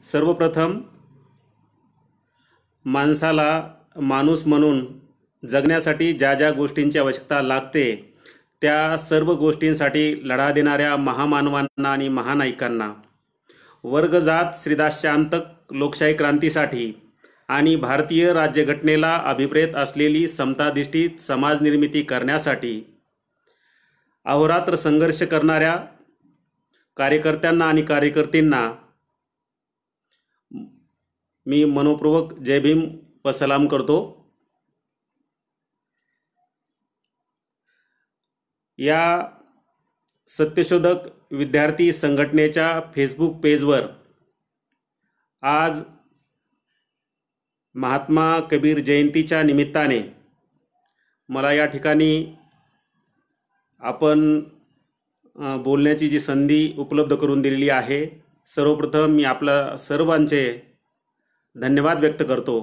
सर्वप्रथम माणसाला माणूस म्हणून जगण्यासाठी ज्या ज्या गोष्टींची आवश्यकता लागते त्या सर्व गोष्टींसाठी लढा देणाऱ्या महामानवांना आणि महानायकांना, वर्गजात श्रीदास्यांतक लोकशाही क्रांतीसाठी आणि भारतीय राज्यघटनेला अभिप्रेत असलेली समताधिष्ठित समाज निर्मिती करण्यासाठी अहोरात्र संघर्ष करणाऱ्या कार्यकर्त्यांना आणि कार्यकर्तींना मी मनोपूर्वक जय भीम व सलाम करतो। या सत्यशोधक विद्यार्थी संघटनेच्या फेसबुक पेजवर आज महात्मा कबीर जयंतीच्या निमित्ताने मला या ठिकाणी आपण बोलण्याची जी संधी उपलब्ध करून दिलेली आहे, सर्वप्रथम मी आपल्या सर्वांचे धन्यवाद व्यक्त करतो।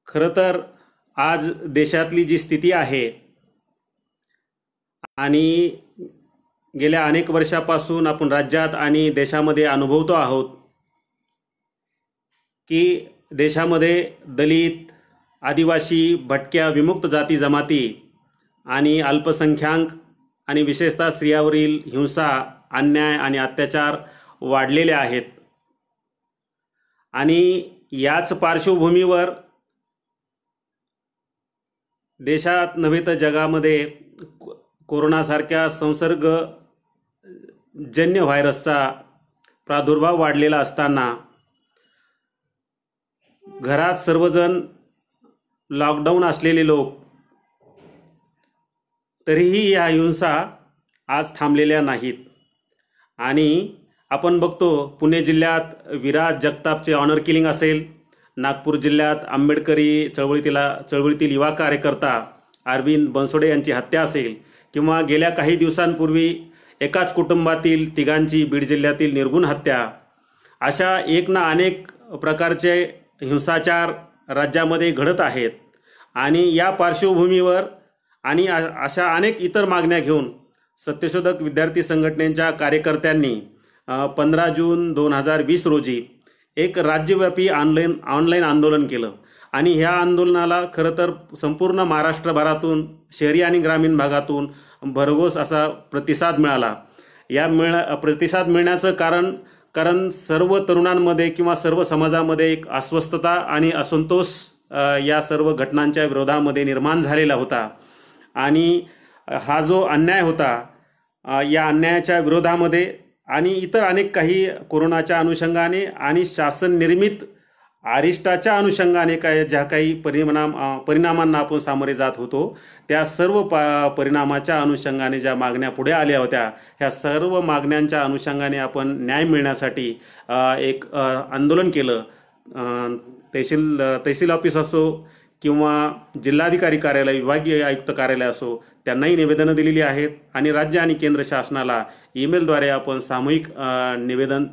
खरं तर आज देशातली जी स्थिती आहे आणि गेल्या अनेक वर्षापासून आपण राज्यात आणि देशामध्ये अनुभवतो आहोत की देशामध्ये दलित, आदिवासी, भटक्या, विमुक्त जाती जमाती आणि अल्पसंख्याक आणि विशेषतः स्त्रियांवरील हिंसा, अन्याय आणि अत्याचार वाढलेले आहेत। आणि याच पार्श्वभूमीवर देशात नव्हे तर जगामध्ये कोरोनासारख्या संसर्गजन्य व्हायरसचा प्रादुर्भाव वाढलेला असताना घरात सर्वजण लॉकडाऊन असलेले लोक, तरीही या हिंसा आज थांबलेल्या नाहीत। आणि आपण बघतो पुणे जिल्ह्यात विराज जगतापचे ऑनर किलिंग असेल, नागपूर जिल्ह्यात आंबेडकरी चळवळीतील युवा कार्यकर्ता अरविंद बनसोडे यांची हत्या असेल, किंवा गेल्या काही दिवसांपूर्वी एकाच कुटुंबातील तिघांची बीड जिल्ह्यातील निर्गुण हत्या, अशा एक ना अनेक प्रकारचे हिंसाचार राज्यामध्ये घडत आहेत। आणि या पार्श्वभूमीवर आणि अशा अनेक इतर मागण्या घेऊन सत्यशोधक विद्यार्थी संघटनेच्या कार्यकर्त्यांनी 15 जून 2020 रोजी एक राज्यव्यापी ऑनलाईन आंदोलन केलं। आणि ह्या आंदोलनाला खरं तर संपूर्ण महाराष्ट्रभरातून, शहरी आणि ग्रामीण भागातून भरघोस असा प्रतिसाद मिळाला। प्रतिसाद मिळण्याचं कारण सर्व तरुणांमध्ये किंवा सर्व समाजामध्ये एक अस्वस्थता आणि असंतोष या सर्व घटनांच्या विरोधामध्ये निर्माण झालेला होता। आणि हा जो अन्याय होता, या अन्यायाच्या विरोधामध्ये आणि इतर अनेक काही कोरोनाच्या अनुषंगाने आणि शासन निर्मित अरिष्टाच्या अनुषंगाने ज्या काही परिणामांना आपण सामोरे जात होतो, त्या सर्व परिणामाच्या अनुषंगाने ज्या मागण्या पुढे आल्या होत्या, ह्या सर्व मागण्यांच्या अनुषंगाने आपण न्याय मिळण्यासाठी एक आंदोलन केलं। तहसील ऑफिस असो किंवा जिल्हाधिकारी कार्यालय, विभागीय आयुक्त कार्यालय असो, त्यांनाही निवेदनं दिलेली आहेत। आणि राज्य आणि केंद्र शासनाला ईमेलद्वारे आपण सामूहिक निवेदन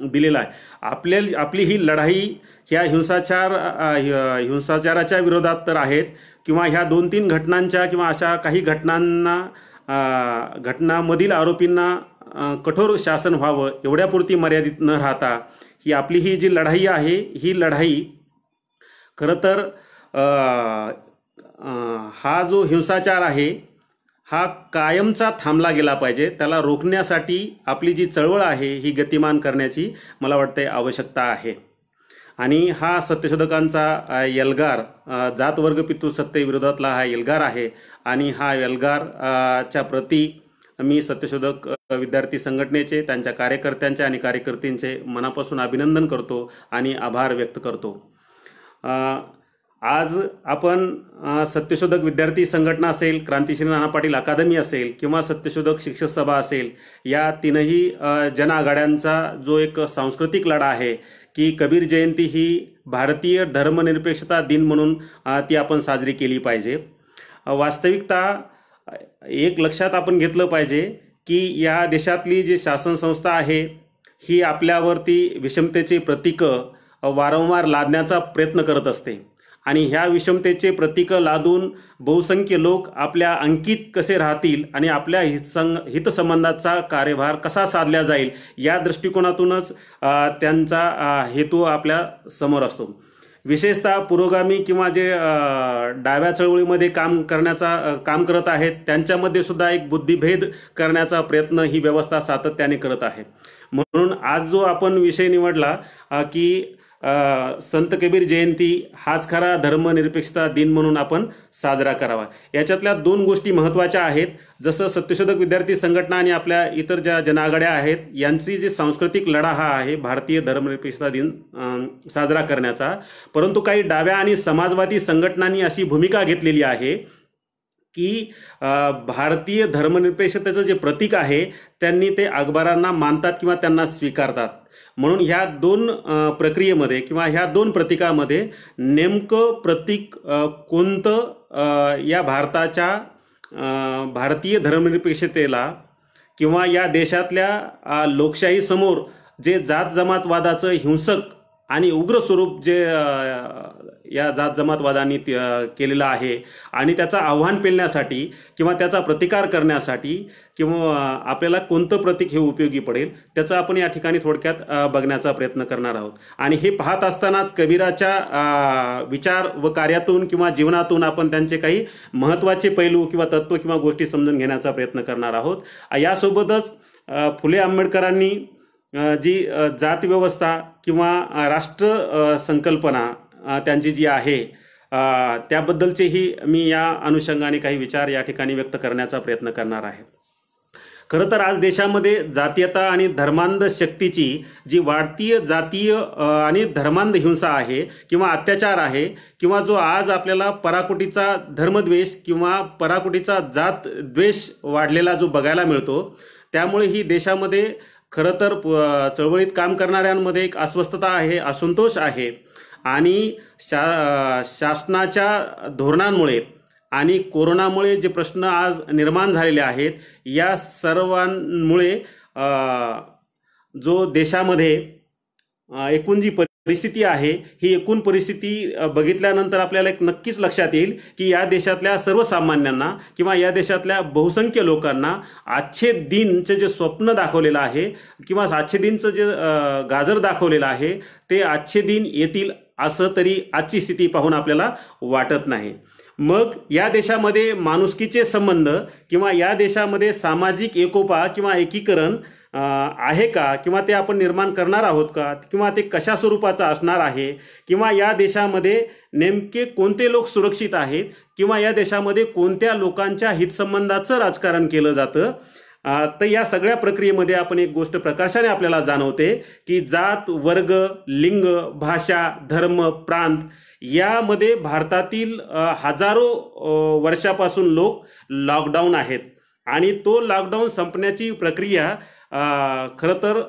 दिलेलं आहे। आपली ही लढाई ह्या हिंसाचाराच्या विरोधात तर आहेच, किंवा ह्या 2-3 घटनांच्या किंवा अशा काही घटनांमधील आरोपींना कठोर शासन व्हावं एवढ्यापुरती मर्यादित न राहता ही आपली ही जी लढाई आहे, ही लढाई खरं तर हा जो हिंसाचार आहे हा कायमचा थांबला गेला पाहिजे। त्याला रोखण्यासाठी आपली जी चळवळ आहे ही गतिमान करण्याची मला वाटते आवश्यकता आहे। आणि हा सत्यशोधकांचा एल्गार, जात वर्ग पितृसत्ते विरोधातला हा एल्गार आहे। आणि हा एल्गारच्या प्रती मी सत्यशोधक विद्यार्थी संघटनेचे, त्यांच्या कार्यकर्त्यांचे आणि कार्यकर्तींचे मनापासून अभिनंदन करतो आणि आभार व्यक्त करतो। आज आपण सत्यशोधक विद्यार्थी संघटना असेल, क्रांतिश्री नाना पाटील अकादमी असेल किंवा सत्यशोधक शिक्षक सभा असेल, या तीनही जनआघाड्यांचा जो एक सांस्कृतिक लढा आहे की कबीर जयंती ही भारतीय धर्मनिरपेक्षता दिन म्हणून ती आपण साजरी केली पाहिजे। वास्तविकता एक लक्षात आपण घेतलं पाहिजे की या देशातली जी शासन संस्था आहे ही आपल्यावरती विषमतेची प्रतीकं वारंवार लादण्याचा प्रयत्न करत असते। आणि ह्या विषमतेचे प्रतीक लादून बहुसंख्य लोक आपल्या अंकित कसे राहतील आणि आपल्या हितसंबंधाचा कार्यभार कसा साधला जाईल या दृष्टिकोनातूनच त्यांचा हेतू आपल्या समोर असतो. विशेषतः पुरोगामी किंवा जे डाव्या चळवळीमध्ये काम करत आहेत त्यांच्यामध्ये सुद्धा एक बुद्धिभेद करण्याचा प्रयत्न ही व्यवस्था सातत्याने करत आहे. म्हणून आज जो आपण विषय निवडला की संत कबीर जयंती हाच खरा धर्मनिरपेक्षता दिन म्हणून आपण साजरा करावा. याच्यातल्या दोन गोष्टी महत्त्वाच्या आहेत. जसं सत्यशोधक विद्यार्थी संघटना आणि आपल्या इतर ज्या जनआघाड्या आहेत यांची जी सांस्कृतिक लढा हा आहे भारतीय धर्मनिरपेक्षता दिन साजरा करण्याचा, परंतु काही डाव्या आणि समाजवादी संघटनांनी अशी भूमिका घेतलेली आहे की भारतीय धर्मनिरपेक्षतेचं जे प्रतीक आहे त्यांनी ते अकबरांना मानतात किंवा त्यांना स्वीकारतात. म्हणून ह्या दोन प्रक्रियेमध्ये किंवा ह्या दोन प्रतीकामध्ये नेमकं प्रतीक कोणतं या भारतीय धर्मनिरपेक्षतेला किंवा या देशातल्या लोकशाहीसमोर जे जात जमातवादाचं हिंसक आणि उग्र स्वरूप जे या जात जमातवादांनी केलेलं आहे आणि त्याचं आव्हान पेलण्यासाठी किंवा त्याचा प्रतिकार करण्यासाठी किंवा आपल्याला कोणतं प्रतीक हे उपयोगी पडेल त्याचा आपण या ठिकाणी थोडक्यात बघण्याचा प्रयत्न करणार आहोत. आणि हे पाहत असतानाच कबीराच्या विचार व कार्यातून किंवा जीवनातून आपण त्यांचे काही महत्त्वाचे पैलू किंवा तत्व किंवा गोष्टी समजून घेण्याचा प्रयत्न करणार आहोत. यासोबतच फुले आंबेडकरांनी जी जात व्यवस्था किंवा राष्ट्र संकल्पना त्यांची जी आहे त्याबद्दलचेही मी या अनुषंगाने काही विचार या ठिकाणी व्यक्त करण्याचा प्रयत्न करणार आहे. खरं तर आज देशामध्ये जातीयता आणि धर्मांध शक्तीची जी वाढती जातीय आणि धर्मांध हिंसा आहे किंवा अत्याचार आहे किंवा जो आज आपल्याला पराकोटीचा धर्मद्वेष किंवा पराकोटीचा जात द्वेष वाढलेला जो बघायला मिळतो, त्यामुळे ही देशामध्ये खरं तर चळवळीत काम करणाऱ्यांमध्ये एक अस्वस्थता आहे, असंतोष आहे आणि शासनाच्या धोरणांमुळे आणि कोरोनामुळे जे प्रश्न आज निर्माण झालेले आहेत या सर्वांमुळे जो देशामध्ये एकूण जी परिस्थिती आहे ही एकूण परिस्थिती बघितल्यानंतर आपल्याला एक नक्कीच लक्षात येईल की या देशातल्या सर्वसामान्यांना किंवा या देशातल्या बहुसंख्य लोकांना आजचे दिनचे जे स्वप्न दाखवलेलं आहे किंवा आजचे दिनचं जे गाजर दाखवलेलं आहे ते आजचे दिन येतील असं तरी आजची स्थिती पाहून आपल्याला वाटत नाही. मग या देशामध्ये माणुसकीचे संबंध किंवा या देशामध्ये सामाजिक एकोपा किंवा एकीकरण आहे का किंवा ते आपण निर्माण करणार आहोत का किंवा ते कशा स्वरूपाचं असणार आहे किंवा या देशामध्ये नेमके कोणते लोक सुरक्षित आहेत किंवा या देशामध्ये कोणत्या लोकांच्या हितसंबंधाचं राजकारण केलं जातं, तर या सगळ्या प्रक्रियेमध्ये आपण एक गोष्ट प्रकर्षाने आपल्याला जाणवते की जात, वर्ग, लिंग, भाषा, धर्म, प्रांत यामध्ये भारतातील हजारो वर्षापासून लोक लॉकडाऊन आहेत आणि तो लॉकडाऊन संपण्याची प्रक्रिया खरं तर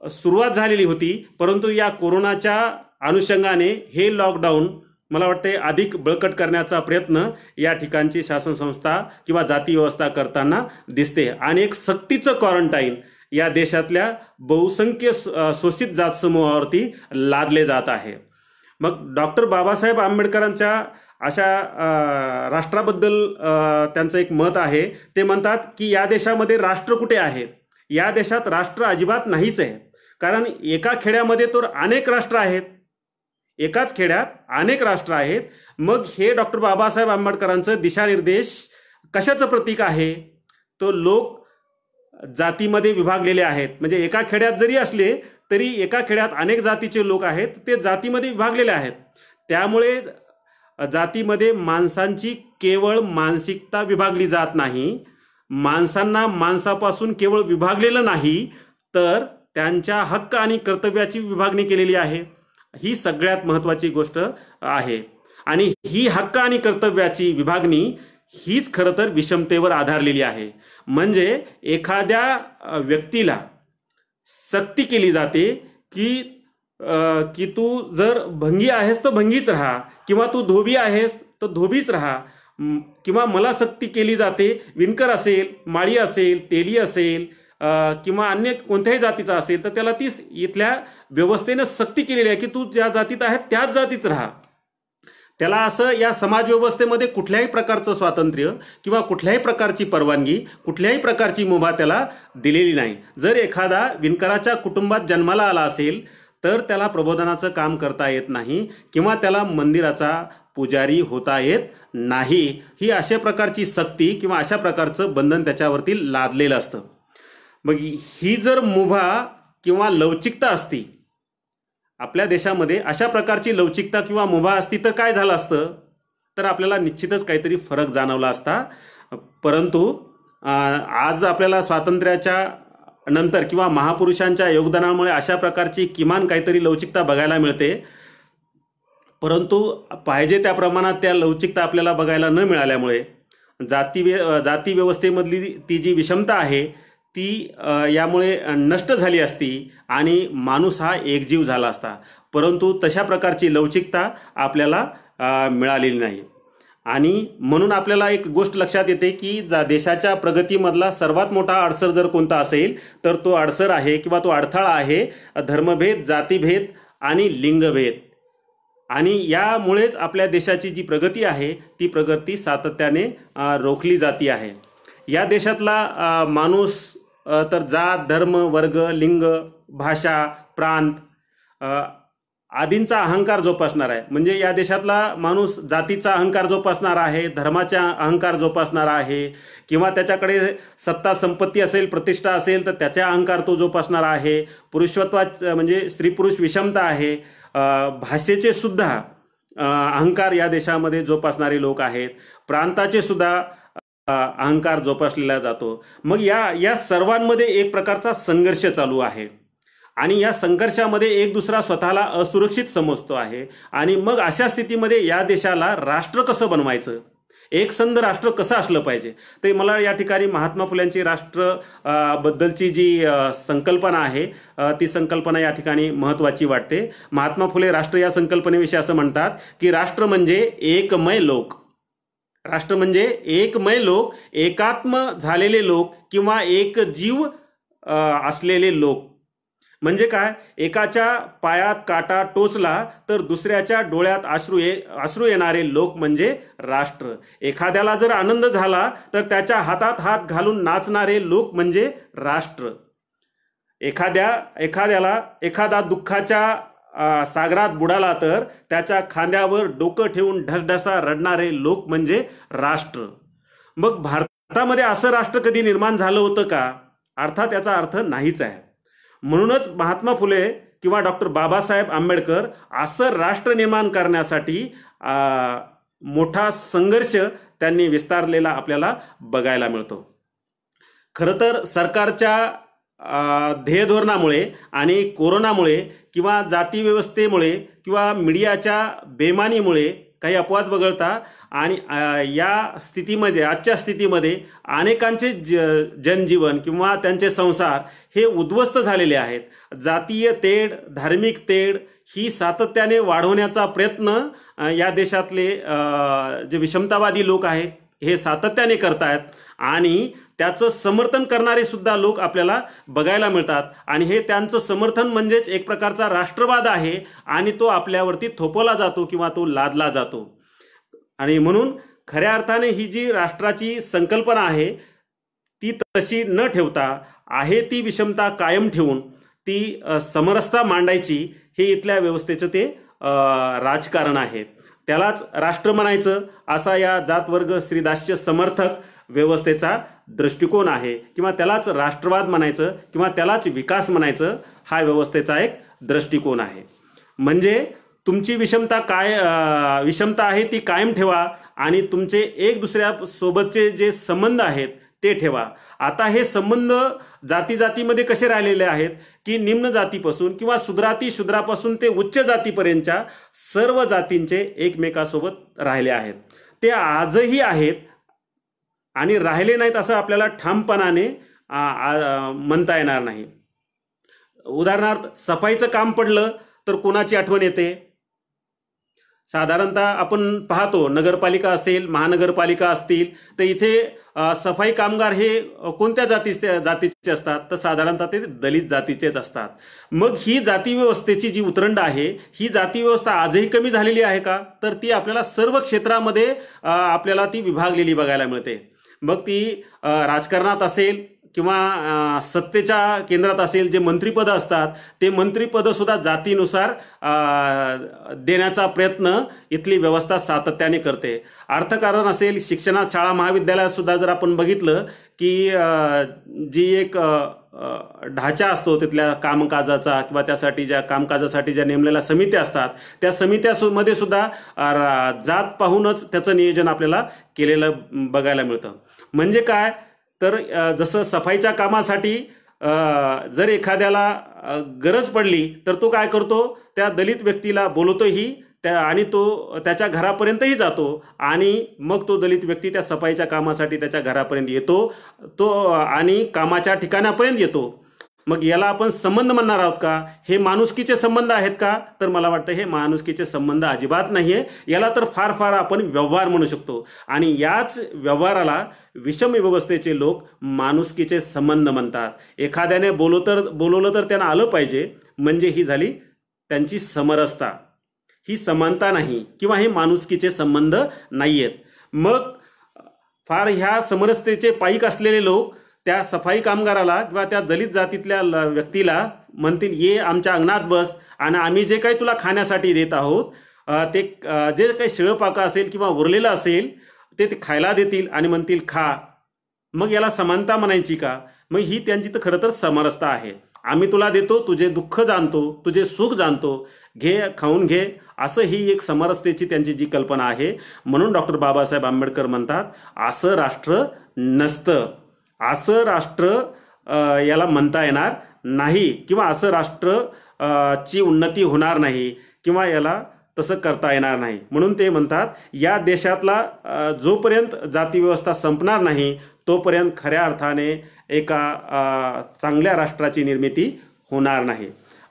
सुरुवात झालेली होती, परंतु या कोरोनाच्या अनुषंगाने हे लॉकडाऊन मला वाटते अधिक बळकट करण्याचा प्रयत्न या ठिकाणची शासन संस्था किंवा जाती व्यवस्था करताना दिसते आणि एक सक्तीचं क्वारंटाईन या देशातल्या बहुसंख्य शोषित जात समूहावरती लादले जात आहे. मग डॉक्टर बाबासाहेब आंबेडकरांच्या अशा राष्ट्राबद्दल त्यांचं एक मत आहे. ते म्हणतात की या देशामध्ये राष्ट्र कुठे आहे? या देशात राष्ट्र अजिबात नाहीच आहे, कारण एका खेड्यामध्ये तर अनेक राष्ट्र आहेत, एकाच खेड्यात अनेक राष्ट्र आहेत. मग हे डॉक्टर बाबासाहेब आंबेडकरांचं दिशानिर्देश कशाचं प्रतीक आहे? तो लोक जातीमध्ये विभागलेले आहेत. म्हणजे एका खेड्यात जरी असले तरी एका खेड्यात अनेक जातीचे लोक आहेत, ते जातीमध्ये विभागलेले आहेत. त्यामुळे जातीमध्ये माणसांची केवळ मानसिकता विभागली जात नाही, माणसांना माणसापासून केवळ विभागलेलं नाही तर त्यांच्या हक्क आणि कर्तव्याची विभागणी केलेली आहे. ही सगळ्यात महत्त्वाची गोष्ट आहे आणि ही हक्क आणि कर्तव्याची विभागणी हीच खरं तर विषमतेवर आधारलेली आहे. म्हणजे एखाद्या व्यक्तीला सक्ती केली जाते की तू जर भंगी आहेस तर भंगीच राहा किंवा तू धोबी आहेस तर धोबीच राहा, किंवा मला सक्ती केली जाते, विणकर असेल, माळी असेल, तेली असेल किंवा अन्य कोणत्याही जातीचा असेल तर त्याला ती इथल्या व्यवस्थेने सक्ती केलेली आहे की तू ज्या जातीत आहे त्याच जातीत राहा. त्याला असं या समाजव्यवस्थेमध्ये कुठल्याही प्रकारचं स्वातंत्र्य किंवा कुठल्याही प्रकारची परवानगी, कुठल्याही प्रकारची मुभा त्याला दिलेली नाही. जर एखादा विणकराच्या कुटुंबात जन्माला आला असेल तर त्याला प्रबोधनाचं काम करता येत नाही किंवा त्याला मंदिराचा पुजारी होता येत नाही. ही अशा प्रकारची सक्ती किंवा अशा प्रकारचं बंधन त्याच्यावरती लादलेलं असतं. मग ही जर मुभा किंवा लवचिकता असती आपल्या देशामध्ये, अशा प्रकारची लवचिकता किंवा मुभा असती तर काय झालं असतं, तर आपल्याला निश्चितच काहीतरी फरक जाणवला असता. परंतु आज आपल्याला स्वातंत्र्याच्या नंतर किंवा महापुरुषांच्या योगदानामुळे अशा प्रकारची किमान काहीतरी लवचिकता बघायला मिळते. परंतु पाहिजे त्या प्रमाणात त्या लवचिकता आपल्याला बघायला न मिळाल्यामुळे जाती व्यवस्थेमधली ती जी विषमता आहे ती यामुळे नष्ट झाली असती आणि माणूस हा एकजीव झाला असता. परंतु तशा प्रकारची लवचिकता आपल्याला मिळालेली नाही. आणि म्हणून आपल्याला एक गोष्ट लक्षात येते की देशाच्या प्रगतीमधला सर्वात मोठा अडसर जर कोणता असेल तर तो अडसर आहे किंवा तो अडथळा आहे धर्मभेद, जातीभेद आणि लिंगभेद. आणि यामुळेच आपल्या देशाची जी प्रगती आहे ती प्रगती सातत्याने रोखली जाती आहे. या देशातला माणूस तर जात, धर्म, वर्ग, लिंग, भाषा, प्रांत आदींचा अहंकार जोपासणार आहे. म्हणजे या देशातला माणूस जातीचा अहंकार जोपासणार आहे, धर्माचा अहंकार जोपासणार आहे किंवा त्याच्याकडे सत्ता संपत्ती असेल, प्रतिष्ठा असेल तर त्याचा अहंकार तो जोपासणार आहे. पुरुषत्वात म्हणजे स्त्री पुरुष विषमता आहे. भाषेचे सुद्धा अहंकार या देशामध्ये जोपासणारे लोक आहेत. प्रांताचे सुद्धा अहंकार जोपासलेला जातो. मग या सर्वांमध्ये एक प्रकारचा संघर्ष चालू आहे आणि या संघर्षामध्ये एक दुसरा स्वतःला असुरक्षित समजतो आहे. आणि मग अशा स्थितीमध्ये या देशाला राष्ट्र कसं बनवायचं, एकसंध राष्ट्र कसं असलं पाहिजे, ते मला या ठिकाणी महात्मा फुल्यांची राष्ट्र बद्दलची जी संकल्पना आहे ती संकल्पना या ठिकाणी महत्त्वाची वाटते. महात्मा फुले राष्ट्र या संकल्पनेविषयी असं म्हणतात की राष्ट्र म्हणजे एकमय लोक. राष्ट्र म्हणजे एकमय लोक, एकात्म झालेले लोक किंवा एक जीव असलेले लोक. म्हणजे काय, एकाच्या पायात काटा टोचला तर दुसऱ्याच्या डोळ्यात अश्रू येणारे लोक म्हणजे राष्ट्र. एखाद्याला जर आनंद झाला तर त्याच्या हातात हात घालून नाचणारे लोक म्हणजे राष्ट्र. एखादा दुःखाच्या सागरात बुडाला तर त्याच्या खांद्यावर डोकं ठेवून ढसढसा रडणारे लोक म्हणजे राष्ट्र. मग भारतामध्ये असं राष्ट्र कधी निर्माण झालं होतं का? अर्थात याचा अर्थ नाहीच आहे. म्हणूनच महात्मा फुले किंवा डॉक्टर बाबासाहेब आंबेडकर असं राष्ट्र निर्माण करण्यासाठी मोठा संघर्ष त्यांनी विस्तारलेला आपल्याला बघायला मिळतो. खरं तर सरकारच्या ध्येयधोरणामुळे आणि कोरोनामुळे किंवा जाती व्यवस्थेमुळे किंवा मीडियाच्या बेमानीमुळे काही अपवाद वगळता आणि या स्थितीमध्ये, आजच्या स्थितीमध्ये अनेकांचे जनजीवन किंवा त्यांचे संसार हे उद्ध्वस्त झालेले आहेत. जातीय तेढ, धार्मिक तेढ ही सातत्याने वाढवण्याचा प्रयत्न या देशातले जे विषमतावादी लोक आहेत हे सातत्याने करतायत आणि त्याचं समर्थन करणारे सुद्धा लोक आपल्याला बघायला मिळतात. आणि हे त्यांचं समर्थन म्हणजेच एक प्रकारचा राष्ट्रवाद आहे आणि तो आपल्यावरती थोपवला जातो किंवा तो लादला जातो. आणि म्हणून खऱ्या अर्थाने ही जी राष्ट्राची संकल्पना आहे ती तशी न ठेवता आहे ती विषमता कायम ठेवून ती समरसता मांडायची, हे इथल्या व्यवस्थेचं ते राजकारण आहे. त्यालाच राष्ट्र म्हणायचं असा या जातवर्ग श्रीदास्य समर्थक व्यवस्थेचा दृष्टिकोन आहे किंवा त्यालाच राष्ट्रवाद म्हणायचं किंवा त्यालाच विकास म्हणायचं, हा व्यवस्थेचा एक दृष्टिकोन आहे. म्हणजे तुमची विषमता आहे ती कायम ठेवा आणि तुमचे एक दुसऱ्या सोबतचे जे संबंध आहेत ते ठेवा. आता हे संबंध जातीमध्ये कसे राहिलेले आहेत की निम्न जातीपासून किंवा शूद्रापासून ते उच्च जातीपर्यंतच्या सर्व जातींचे एकमेकासोबत राहिले आहेत. ते आजही आहेत आणि राहिले नाहीत असं आपल्याला ठामपणाने म्हणता येणार नाही. उदाहरणार्थ सफाईचं काम पडलं तर कोणाची आठवण येते? साधारणतः आपण पाहतो नगरपालिका असेल, महानगरपालिका असतील, तर इथे सफाई कामगार हे कोणत्या जातीचे असतात, तर साधारणतः ते दलित जातीचेच असतात. मग ही जाती व्यवस्थेची जी उतरंड आहे, ही जाती व्यवस्था आजही कमी झालेली आहे का, तर ती आपल्याला सर्व क्षेत्रामध्ये आपल्याला ती विभागलेली बघायला मिळते. मग ती राजकारणात असेल किंवा सत्तेच्या केंद्रात असेल, जे मंत्रिपद असतात ते मंत्रिपद सुद्धा जातीनुसार देण्याचा प्रयत्न इथली व्यवस्था सातत्याने करते. अर्थकारण असेल, शिक्षणात शाळा महाविद्यालयात सुद्धा जर आपण बघितलं की जी एक ढाचा असतो तिथल्या कामकाजाचा किंवा त्यासाठी ज्या कामकाजासाठी ज्या नेमलेल्या समित्या असतात, त्या समित्यामध्ये सुद्धा जात पाहूनच त्याचं नियोजन आपल्याला केलेलं बघायला मिळतं. म्हणजे काय, तर जसं सफाईच्या कामासाठी जर एखाद्याला गरज पडली तर तो काय करतो, त्या दलित व्यक्तीला बोलवतोही आणि तो त्याच्या घरापर्यंतही जातो आणि मग तो दलित व्यक्ती त्या सफाईच्या कामासाठी त्याच्या घरापर्यंत येतो तो आणि कामाच्या ठिकाणापर्यंत येतो. मग याला आपण संबंध म्हणणार आहोत का, हे माणुसकीचे संबंध आहेत का, तर मला वाटतं हे माणुसकीचे संबंध अजिबात नाहीये. याला तर फार फार आपण व्यवहार म्हणू शकतो आणि याच व्यवहाराला विषम व्यवस्थेचे लोक माणुसकीचे संबंध म्हणतात. एखाद्याने बोलवलं तर त्यांना आलं पाहिजे, म्हणजे ही झाली त्यांची समरसता, ही समानता नाही किंवा हे माणुसकीचे संबंध नाहीयेत. मग फार ह्या समरसतेचे पाईक असलेले लोक त्या सफाई कामगाराला किंवा त्या दलित जातीतल्या व्यक्तीला म्हणतील, ये आमच्या अंगणात बस आणि आम्ही जे काही तुला खाण्यासाठी देत आहोत ते जे काही शिळपाका असेल किंवा उरलेलं असेल ते खायला देतील आणि म्हणतील खा. मग याला समानता म्हणायची का? मग ही त्यांची तर खरं तर समरसता आहे. आम्ही तुला देतो, तुझे दुःख जाणतो, तुझे सुख जाणतो, घे, खाऊन घे, असं ही एक समरसतेची त्यांची जी कल्पना आहे. म्हणून डॉक्टर बाबासाहेब आंबेडकर म्हणतात, असं राष्ट्र नसतं, असं राष्ट्र याला म्हणता येणार नाही किंवा असं राष्ट्र ची उन्नती होणार नाही किंवा याला तसं करता येणार नाही. म्हणून ते म्हणतात, या देशातला जोपर्यंत जाती व्यवस्था संपणार नाही तोपर्यंत खऱ्या अर्थाने एका चांगल्या राष्ट्राची निर्मिती होणार नाही.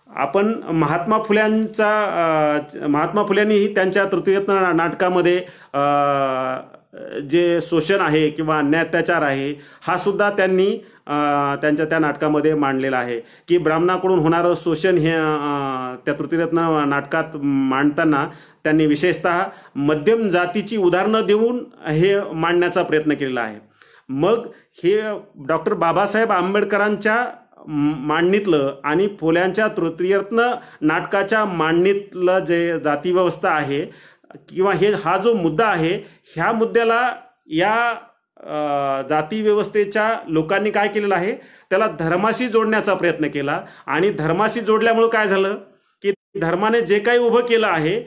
आपण महात्मा फुल्यांनीही त्यांच्या तृतीयत्न नाटकामध्ये जे शोषण आहे किंवा अन्याय अत्याचार आहे हा सुद्धा त्यांनी त्यांच्या त्या नाटकामध्ये मांडलेला आहे की ब्राह्मणाकडून होणारं शोषण हे त्या तृतीयरत्न नाटकात मांडताना त्यांनी विशेषतः मध्यम जातीची उदाहरणं देऊन हे मांडण्याचा प्रयत्न केलेला आहे. मग हे डॉक्टर बाबासाहेब आंबेडकरांच्या मांडणीतलं आणि फुल्यांच्या तृतीयरत्न नाटकाच्या मांडणीतलं जे जाती व्यवस्था आहे किंवा हा जो मुद्दा आहे, ह्या मुद्द्याला या जाती व्यवस्थेच्या लोकांनी काय केलेलं आहे, त्याला धर्माशी जोडण्याचा प्रयत्न केला आणि धर्माशी जोडल्यामुळे काय झालं की धर्माने जे काही उभं केलं आहे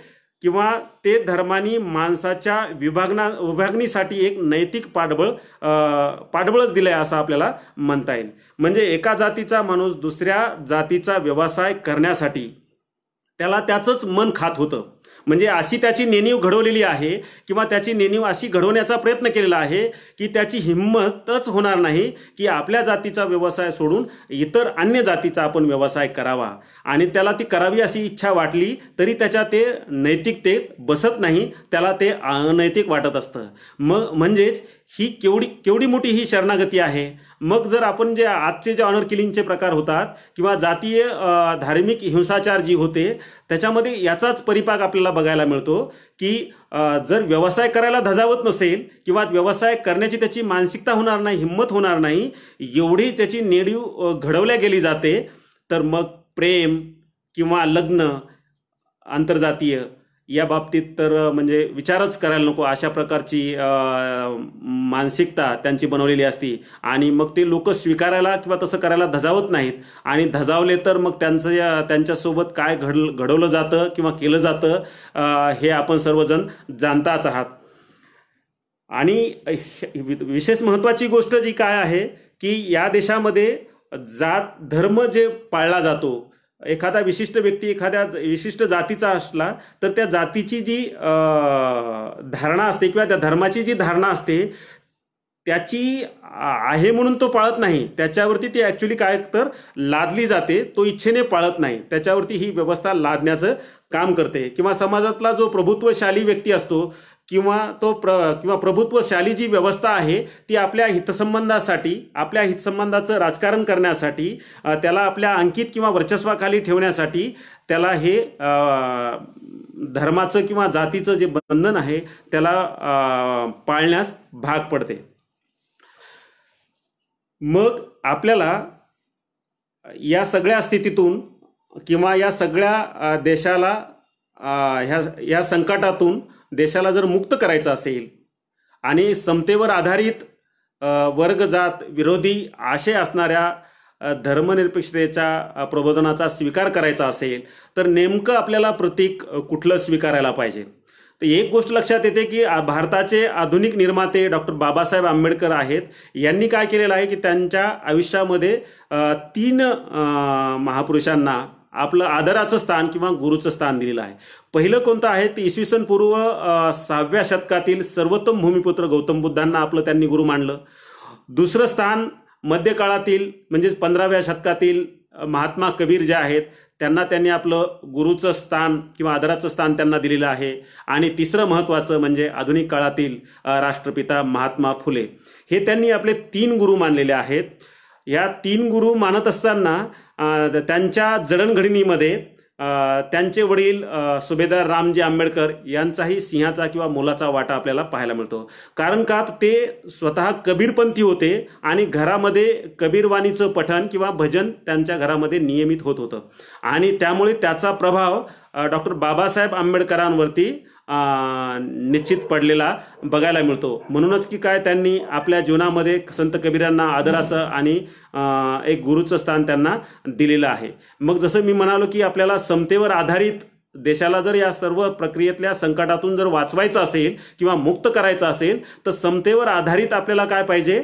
किंवा ते धर्मानी माणसाच्या विभागणीसाठी एक नैतिक पाठबळच दिलंय असं आपल्याला म्हणता येईल. म्हणजे एका जातीचा माणूस दुसऱ्या जातीचा व्यवसाय करण्यासाठी त्याला त्याचंच मन खात होतं. म्हणजे अशी त्याची नेणीव घडवलेली आहे किंवा त्याची नेणीव अशी घडवण्याचा प्रयत्न केलेला आहे की त्याची हिंमतच होणार नाही की आपल्या जातीचा व्यवसाय सोडून इतर अन्य जातीचा आपण व्यवसाय करावा. आणि त्याला ती करावी अशी इच्छा वाटली तरी त्याच्या ते नैतिकतेत बसत नाही, त्याला ते अनैतिक वाटत असतं. म्हणजेच ही केवढी मोठी ही शरणागती आहे. मग जर आपण जे आजचे जे ऑनर किलिंगचे प्रकार होतात किंवा जातीय धार्मिक हिंसाचार जी होते त्याच्यामध्ये याचाच परिपाक आपल्याला बघायला मिळतो की जर व्यवसाय करायला धजावत नसेल किंवा व्यवसाय करण्याची त्याची मानसिकता होणार नाही, हिंमत होणार नाही, एवढी त्याची नेणीव घडवल्या गेली जाते, तर मग प्रेम किंवा लग्न आंतरजातीय या बाबतीत तर म्हणजे विचारच करायला नको. अशा प्रकारची मानसिकता त्यांची बनवलेली असती आणि मग ते लोक स्वीकारायला किंवा तसं करायला धजावत नाहीत आणि धजावले तर मग त्यांच्यासोबत काय घडवलं जातं किंवा केलं जातं हे आपण सर्वजण जाणताच आहात. आणि विशेष महत्त्वाची गोष्ट जी काय आहे की या देशामध्ये जात धर्म जे पाळला जातो, एखादा विशिष्ट व्यक्ती एखाद्या विशिष्ट जातीचा असला तर त्या जातीची जी धारणा असते किंवा त्या धर्माची जी धारणा असते त्याची आहे म्हणून तो पाळत नाही, त्याच्यावरती ती ॲक्च्युली काय तर लादली जाते, तो इच्छेने पाळत नाही, त्याच्यावरती ही व्यवस्था लादण्याचं काम करते, किंवा समाजातला जो प्रभुत्वशाली व्यक्ती असतो किंवा किंवा प्रभुत्वशाली जी व्यवस्था आहे ती आपल्या हितसंबंधासाठी, आपल्या हितसंबंधाचं राजकारण करण्यासाठी, त्याला आपल्या अंकित किंवा वर्चस्वाखाली ठेवण्यासाठी त्याला हे धर्माचं किंवा जातीचं जे बंधन आहे त्याला पाळण्यास भाग पडते. मग आपल्याला या सगळ्या स्थितीतून किंवा या सगळ्या देशाला या संकटातून देशाला जर मुक्त करायचं असेल आणि समतेवर आधारित वर्ग जात विरोधी आशय असणाऱ्या धर्मनिरपेक्षतेच्या प्रबोधनाचा स्वीकार करायचा असेल तर नेमकं आपल्याला प्रतीक कुठलं स्वीकारायला पाहिजे. तर एक गोष्ट लक्षात येते की भारताचे आधुनिक निर्माते डॉक्टर बाबासाहेब आंबेडकर आहेत. यांनी काय केलेलं आहे की त्यांच्या आयुष्यामध्ये 3 महापुरुषांना आपलं आदराचं स्थान किंवा गुरुचं स्थान दिलेलं आहे. पहिलं कोणतं आहे ते इसवी सन पूर्व 6व्या शतकातील सर्वोत्तम भूमिपुत्र गौतम बुद्धांना आपलं त्यांनी गुरु मानलं. दुसरं स्थान मध्यकाळातील म्हणजेच 15व्या शतकातील महात्मा कबीर जे आहेत त्यांना त्यांनी आपलं गुरुचं स्थान किंवा आदराचं स्थान त्यांना दिलेलं आहे. आणि तिसरं महत्त्वाचं म्हणजे आधुनिक काळातील राष्ट्रपिता महात्मा फुले, हे त्यांनी आपले 3 गुरु मानलेले आहेत. या 3 गुरु मानत असताना त्यांच्या जडणघडणीमध्ये त्यांचे वडील सुभेदार रामजी आंबेडकर यांचाही सिंहाचा किंवा मोलाचा वाटा आपल्याला पाहायला मिळतो. कारण का ते स्वतः कबीरपंथी होते आणि घरामध्ये कबीरवाणीचं पठण किंवा भजन त्यांच्या घरामध्ये नियमित होत होतं आणि त्यामुळे त्याचा प्रभाव डॉक्टर बाबासाहेब आंबेडकरांवरती निश्चित पडलेला बघायला मिळतो. म्हणूनच की काय त्यांनी आपल्या जीवनामध्ये संत कबीरांना आदराचं आणि एक गुरुचं स्थान त्यांना दिलेलं आहे. मग जसं मी म्हणालो की आपल्याला समतेवर आधारित देशाला जर या सर्व प्रक्रियेतल्या संकटातून जर वाचवायचं असेल किंवा मुक्त करायचं असेल तर समतेवर आधारित आपल्याला काय पाहिजे,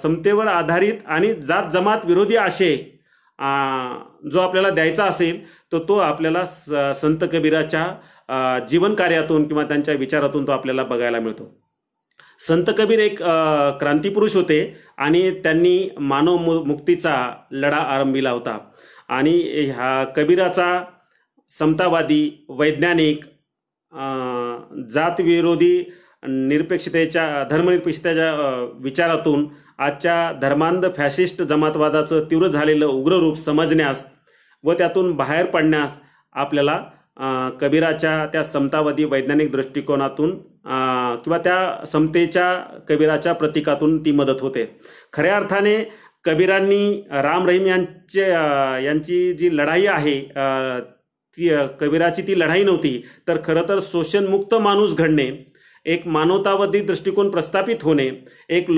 समतेवर आधारित आणि जात जमात विरोधी आशय जो आपल्याला द्यायचा असेल तर तो आपल्याला संत कबीराच्या जीवन कार्यातून किंवा त्यांच्या विचारातून तो आपल्याला बघायला मिळतो. संत कबीर एक क्रांतिपुरुष होते आणि त्यांनी मानव मुक्तीचा लढा आरंभिला होता. आणि ह्या कबीराचा समतावादी, वैज्ञानिक, जातविरोधी धर्मनिरपेक्षतेच्या विचारातून आजच्या धर्मांध फॅशिस्ट जमातवादाचं तीव्र झालेलं उग्र रूप समजण्यास व त्यातून बाहेर पडण्यास आपल्याला कबीराच्या त्या समतावादी वैज्ञानिक दृष्टिकोनातून किंवा त्या समतेच्या कबीराच्या प्रतीकातून ती मदत होते. खऱ्या अर्थाने कबीरांनी राम रहीम यांची जी लढाई आहे ती कबीराची ती लढाई नव्हती, तर खरं तर शोषणमुक्त माणूस घडणे, एक मानवतावादी दृष्टिकोन प्रस्थापित होणे, एक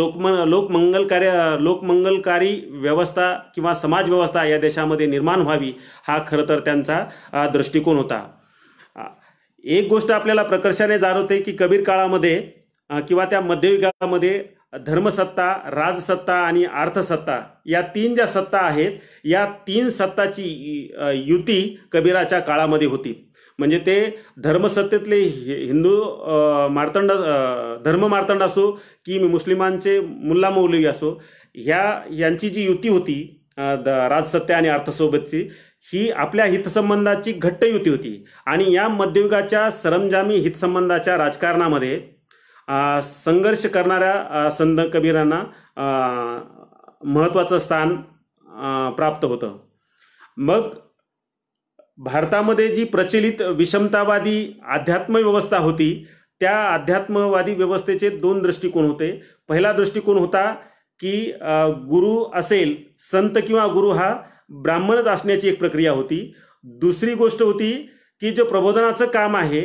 लोकमंगलकारी व्यवस्था किंवा समाज व्यवस्था या देशामध्ये निर्माण व्हावी, हा खरं तर त्यांचा दृष्टिकोन होता. एक गोष्ट आपल्याला प्रकर्षाने जाणवते की कबीर काळामध्ये किंवा त्या मध्ययुगामध्ये धर्मसत्ता, राजसत्ता आणि अर्थसत्ता या 3 ज्या सत्ता आहेत या 3 सत्ताची युती कबीराच्या काळामध्ये होती. म्हणजे ते धर्मसत्तेतले हिंदू धर्म मार्तंड असो की मुस्लिमांचे मुल्ला मौलवी असो, यांची जी युती होती राजसत्ता आणि अर्थसोबतची, ही आपल्या हितसंबंधाची घट्ट युती होती. आणि या मध्ययुगाच्या सरंजामी हितसंबंधाच्या राजकारणामध्ये संघर्ष करणाऱ्या संत कबीरांना महत्त्वाचं स्थान प्राप्त होतं. मग भारतामध्ये जी प्रचलित विषमतावादी अध्यात्म व्यवस्था होती त्या अध्यात्मवादी व्यवस्थेचे 2 दृष्टिकोन होते. पहिला दृष्टिकोन होता की गुरु असेल, संत किंवा गुरु हा ब्राह्मणच असण्याची एक प्रक्रिया होती. दुसरी गोष्ट होती की जे प्रबोधनाचं काम आहे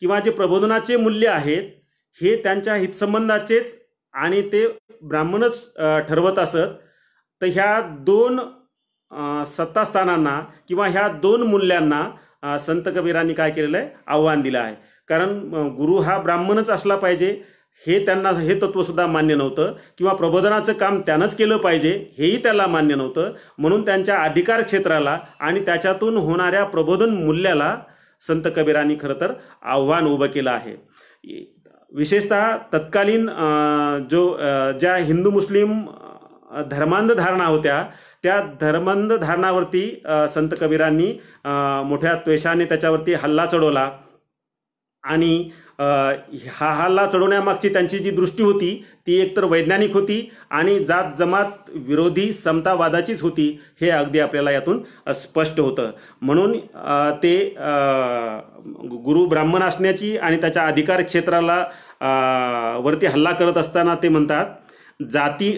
किंवा जे प्रबोधनाचे मूल्य आहेत हे त्यांच्या हितसंबंधाचेच आणि ते ब्राह्मणच ठरवत असत. तर ह्या 2 सत्तास्थानांना किंवा ह्या 2 मूल्यांना संत कबीरांनी काय केलेलं आहे, आव्हान दिलं आहे. कारण गुरु हा ब्राह्मणच असला पाहिजे हे त्यांना हे तत्व सुद्धा मान्य नव्हतं, किंवा प्रबोधनाचं काम त्यानंच केलं पाहिजे हेही त्याला मान्य नव्हतं. म्हणून त्यांच्या अधिकार क्षेत्राला आणि त्याच्यातून होणाऱ्या प्रबोधन मूल्याला संत कबीरांनी खरं तर आव्हान उभं केलं आहे. विशेषतः तत्कालीन ज्या हिंदू मुस्लिम धर्मांध धारणा होत्या त्या धर्मांध धारणावरती संत कबीरांनी मोठ्या द्वेषाने त्याच्यावरती हल्ला चढवला आणि हा हल्ला चढवण्यामागची त्यांची जी दृष्टी होती ती एकतर वैज्ञानिक होती आणि जात जमात विरोधी समतावादाचीच होती, हे अगदी आपल्याला यातून स्पष्ट होतं. म्हणून ते गुरु ब्राह्मण असण्याची आणि त्याच्या अधिकार क्षेत्राला वरती हल्ला करत असताना ते म्हणतात जाती,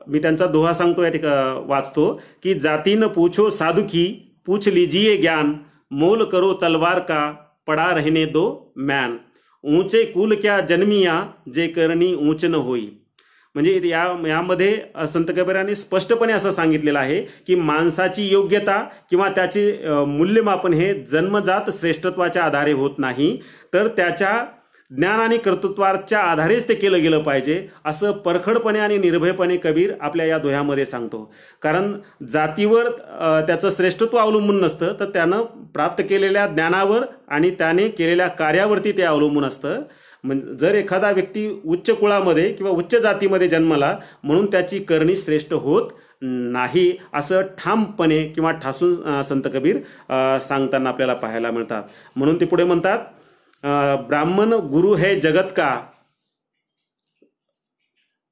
मी त्यांचा दोहा सांगतो या ठिकाणी वाचतो की जाती न पूछो साधु की पूछ लीजिए ज्ञान, मोल करो तलवार का पड़ा रहने दो म्यान, ऊंचे कुल क्या जन्मिया जे करणी ऊंच न होई. म्हणजे यामध्ये संत कबीरांनी स्पष्टपणे असं सांगितलेलं आहे की माणसाची योग्यता किंवा त्याचे मूल्यमापन हे जन्मजात श्रेष्ठत्वाच्या आधारे होत नाही, तर त्याच्या ज्ञान आणि कर्तृत्वाच्या आधारेच ते केलं गेलं पाहिजे, असं परखडपणे आणि निर्भयपणे कबीर आपल्या या दोह्यामध्ये सांगतो. कारण जातीवर त्याचं श्रेष्ठत्व अवलंबून नसतं, तर त्यानं प्राप्त केलेल्या ज्ञानावर आणि त्याने केलेल्या कार्यावरती ते अवलंबून असतं. म्हणजे जर एखादा व्यक्ती उच्च कुळामध्ये किंवा उच्च जातीमध्ये जन्मला म्हणून त्याची करणी श्रेष्ठ होत नाही, असं ठामपणे किंवा ठासून संत कबीर सांगताना आपल्याला पाहायला मिळतात. म्हणून ते पुढे म्हणतात ब्राह्मण गुरु है जगत का,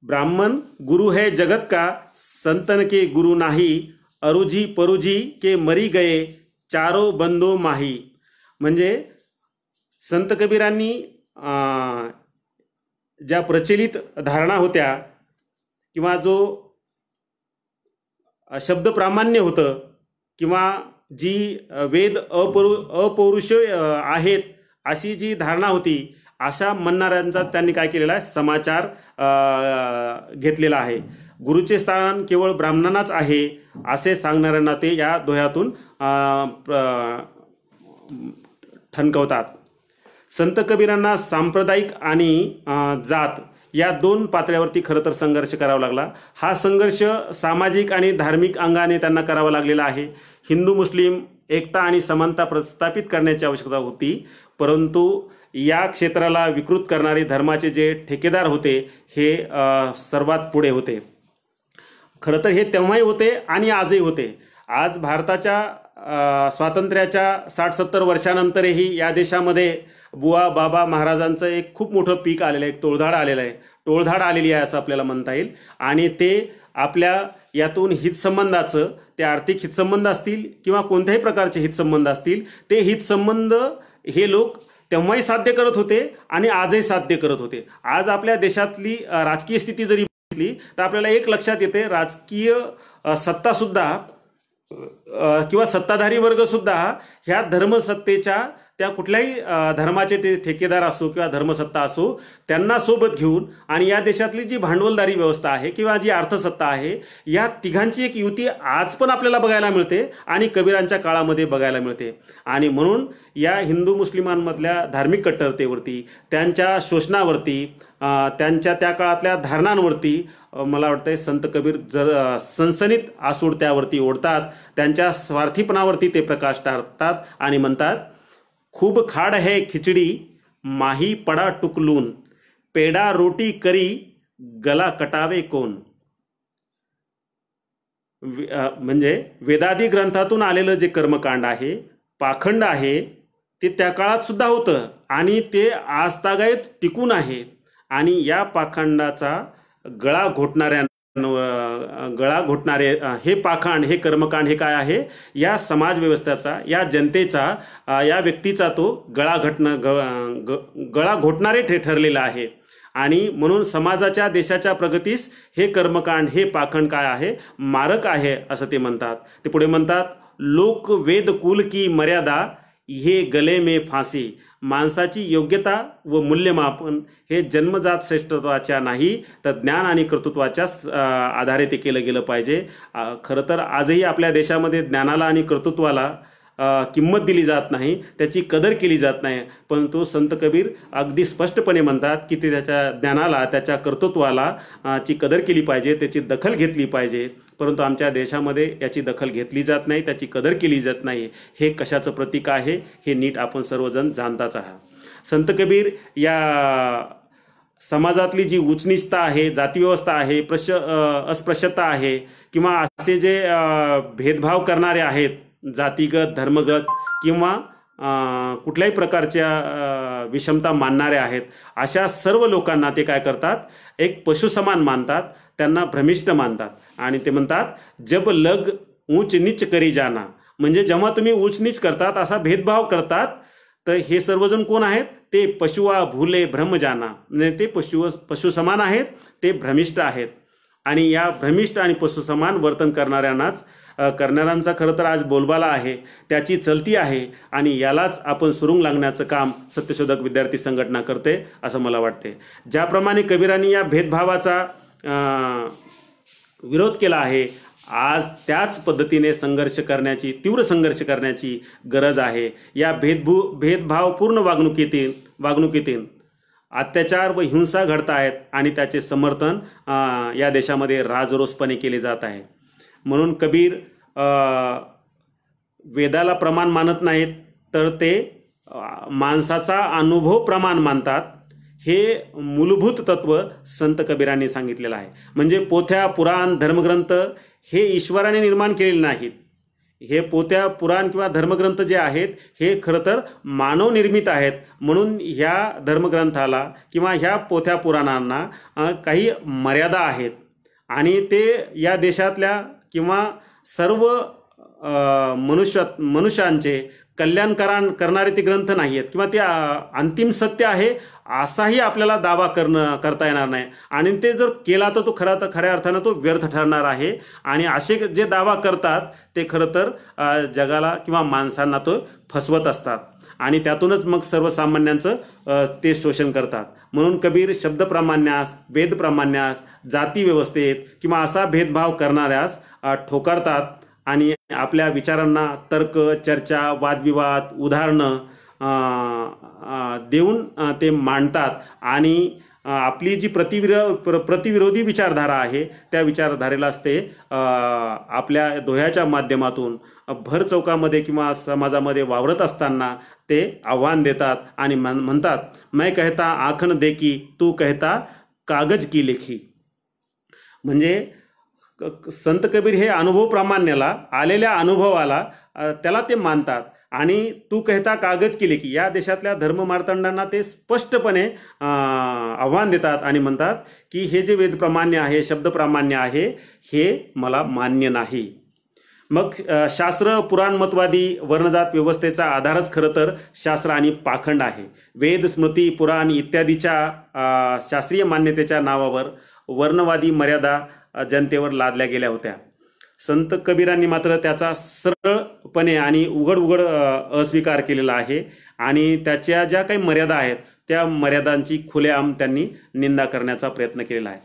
ब्राह्मण गुरु है जगत का, संतन के गुरु नाही, अरुजी परुजी के मरी गए, चारो बंदो माही. म्हणजे संत कबीरांनी ज्या प्रचलित धारणा होत्या किंवा जो शब्द प्रामाण्य होतं किंवा जी वेद अपौरुष आहेत अशी जी धारणा होती, अशा म्हणणाऱ्यांचा त्यांनी काय केलेला आहे, समाचार घेतलेला आहे. गुरुचे स्थान केवळ ब्राह्मणांनाच आहे असे सांगणाऱ्यांना ते या दोह्यातून ठणकवतात. संत कबीरांना सांप्रदायिक आणि जात या दोन पातळ्यावरती खरं तर संघर्ष करावा लागला. हा संघर्ष सामाजिक आणि धार्मिक अंगाने त्यांना करावा लागलेला आहे. हिंदू मुस्लिम एकता आणि समानता प्रस्थापित करण्याची आवश्यकता होती, परंतु या क्षेत्राला विकृत करणारे धर्माचे जे ठेकेदार होते हे सर्वात पुढे होते. खरं तर हे तेव्हाही होते आणि आजही होते. आज भारताच्या स्वातंत्र्याच्या 60-70 वर्षानंतरही या देशामध्ये बुवा बाबा महाराजांचं एक खूप मोठं पीक आलेलं आहे, एक टोळधाड आलेली आहे असं आपल्याला म्हणता येईल. आणि ते आपल्या यातून हितसंबंधाचं, ते आर्थिक हितसंबंध असतील किंवा कोणत्याही प्रकारचे हितसंबंध असतील, ते हितसंबंध हे लोक तेव्हाही साध्य करत होते आणि आजही साध्य करत होते. आज आपल्या देशातली राजकीय स्थिती जरी बघितली तर आपल्याला एक लक्षात येते, राजकीय सत्तासुद्धा किंवा सत्ताधारी वर्ग सुद्धा ह्या धर्मसत्तेच्या त्या कुठल्याही धर्माचे ते ठेकेदार असो किंवा धर्मसत्ता असो त्यांना सोबत घेऊन आणि या देशातली जी भांडवलदारी व्यवस्था आहे किंवा जी अर्थसत्ता आहे या तिघांची एक युती आज पण आपल्याला बघायला मिळते आणि कबीरांच्या काळामध्ये बघायला मिळते. आणि म्हणून या हिंदू मुस्लिमांमधल्या धार्मिक कट्टरतेवरती, त्यांच्या शोषणावरती, त्यांच्या त्या काळातल्या धारणांवरती मला वाटतंय संत कबीर जर सनसनीत आसूड त्यावरती ओढतात. त्यांच्या स्वार्थीपणावरती ते प्रकाश टाकतात आणि म्हणतात खूब खाड़ है खिचड़ी माही पड़ा टुकलून, पेड़ा रोटी करी गला कटावे कोण. म्हणजे वेदादी ग्रंथातून आलेलं जे कर्मकांड आहे, पाखंड आहे, ते त्या काळात सुद्धा होतं आणि ते आजतागायत टिकून आहे. आणि या पाखंडाचा गळा घोटणारे हे पाखंड, हे कर्मकांड हे काय आहे, या समाज व्यवस्थेचा, या जनतेचा, या व्यक्तीचा तो गळा घोटणारे ठरलेला आहे. आणि म्हणून समाजाच्या, देशाच्या प्रगतीस हे कर्मकांड, हे पाखंड काय आहे, मारक आहे असं ते म्हणतात. ते पुढे म्हणतात लोक वेद कुल की मर्यादा हे गले में फांसी. माणसाची योग्यता व मूल्यमापन हे जन्मजात श्रेष्ठत्वाच्या नाही तर ज्ञान आणि कर्तृत्वाच्या आधारे ते केलं गेलं पाहिजे. खरं तर आजही आपल्या देशामध्ये ज्ञानाला आणि कर्तृत्वाला किंमत दिली जात नाही, त्याची कदर केली जात नाही. परंतु संत कबीर अगदी स्पष्टपणे म्हणतात की ते त्याच्या ज्ञानाला, त्याच्या कर्तृत्वाला ची कदर केली पाहिजे, त्याची दखल घेतली पाहिजे. परंतु आमच्या देशामध्ये याची दखल घेतली जात नाही, त्याची कदर केली जात नाही. हे कशाचं प्रतीक आहे हे नीट आपण सर्वजण जाणताच आहात. संत कबीर या समाजातली जी उचनीचता आहे, जातीव्यवस्था आहे, अस्पृश्यता आहे, किंवा असे जे भेदभाव करणारे आहेत, जातीगत, धर्मगत किंवा कुठल्याही प्रकारच्या विषमता मानणारे आहेत, अशा सर्व लोकांना ते काय करतात, एक पशुसमान मानतात, त्यांना भ्रमिष्ट मानतात. आणि ते म्हणतात जब लग ऊंच नीच करी जाना, म्हणजे जेव्हा तुम्ही ऊंच नीच करतात, असा भेदभाव करतात, तर हे सर्वजण कोण आहेत, ते पशुआ भूले भ्रम जाना, म्हणजे ते पशुसमान आहेत, ते भ्रमिष्ट आहेत. आणि या भ्रमिष्ट आणि पशुसमान वर्तन करणाऱ्यांचा खरं तर आज बोलबाला आहे, त्याची चलती आहे. आणि यालाच आपण सुरुंग लागण्याचं काम सत्यशोधक विद्यार्थी संघटना करते असं मला वाटते. ज्याप्रमाणे कबीरांनी या भेदभावाचा विरोध केला आहे, आज त्याच पद्धतीने तीव्र संघर्ष करण्याची गरज आहे. या भेदभावपूर्ण वागणुकीतील अत्याचार व हिंसा घडत आहेत आणि त्याचे समर्थन या देशामध्ये राजरोसपणे केले जात आहे. म्हणून कबीर वेदाला प्रमाण मानत नाहीत, तर ते माणसाचा अनुभव प्रमाण मानतात. हे मूलभूत तत्व संत कबीरांनी सांगितलेलं आहे. म्हणजे पोथ्या, पुराण, धर्मग्रंथ हे ईश्वराने निर्माण केलेले नाहीत. हे पोथ्या, पुराण किंवा धर्मग्रंथ जे आहेत हे खरं तर मानव निर्मित आहेत. म्हणून ह्या धर्मग्रंथाला किंवा ह्या पोथ्या पुराणांना काही मर्यादा आहेत आणि ते या देशातल्या किंवा सर्व मनुष्यांचे कल्याण करणारे ते ग्रंथ नाही आहेत किंवा ते अंतिम सत्य आहे असाही आपल्याला दावा करता येणार नाही. आणि ते जर केला तर तो खऱ्या अर्थानं तो व्यर्थ ठरणार आहे. आणि असे जे दावा करतात ते खरं तर जगाला किंवा माणसांना तो फसवत असतात आणि त्यातूनच मग सर्वसामान्यांचं ते शोषण करतात. म्हणून कबीर शब्दप्रामाण्यास, वेदप्रामाण्यास, जाती व्यवस्थेत किंवा असा भेदभाव करणाऱ्यास ठोकारतात आणि आपल्या विचारांना तर्क, चर्चा, वादविवाद, उदाहरणं देऊन ते मांडतात. आणि आपली जी प्रतिविरोधी विचारधारा आहे त्या विचारधारेलाच ते आपल्या दोह्याच्या माध्यमातून भर चौकामध्ये किंवा समाजामध्ये वावरत असताना ते आव्हान देतात आणि म्हणतात, मैं कहता आखन देखी, तू कहता कागज की लेखी. म्हणजे संत कबीर हे अनुभव प्रामाण्याला, आलेल्या अनुभवाला त्याला ते मानतात. आणि तू कहता कागज की लेखी, या देशातल्या धर्ममार्तंडांना ते स्पष्टपणे आव्हान देतात आणि म्हणतात की हे जे वेदप्रामाण्य आहे, शब्दप्रामाण्य आहे, हे मला मान्य नाही. मग शास्त्र, पुराणमतवादी वर्णजात व्यवस्थेचा आधारच खरं तर शास्त्र आणि पाखंड आहे. वेद, स्मृती, पुराण इत्यादीच्या शास्त्रीय मान्यतेच्या नावावर वर्णवादी मर्यादा जनतेवर लादल्या गेल्या होत्या. संत कबीरांनी मात्र त्याचा सरळपणे आणि उघड अस्वीकार केलेला आहे आणि त्याच्या ज्या काही मर्यादा आहेत त्या मर्यादांची खुलेआम त्यांनी निंदा करण्याचा प्रयत्न केलेला आहे.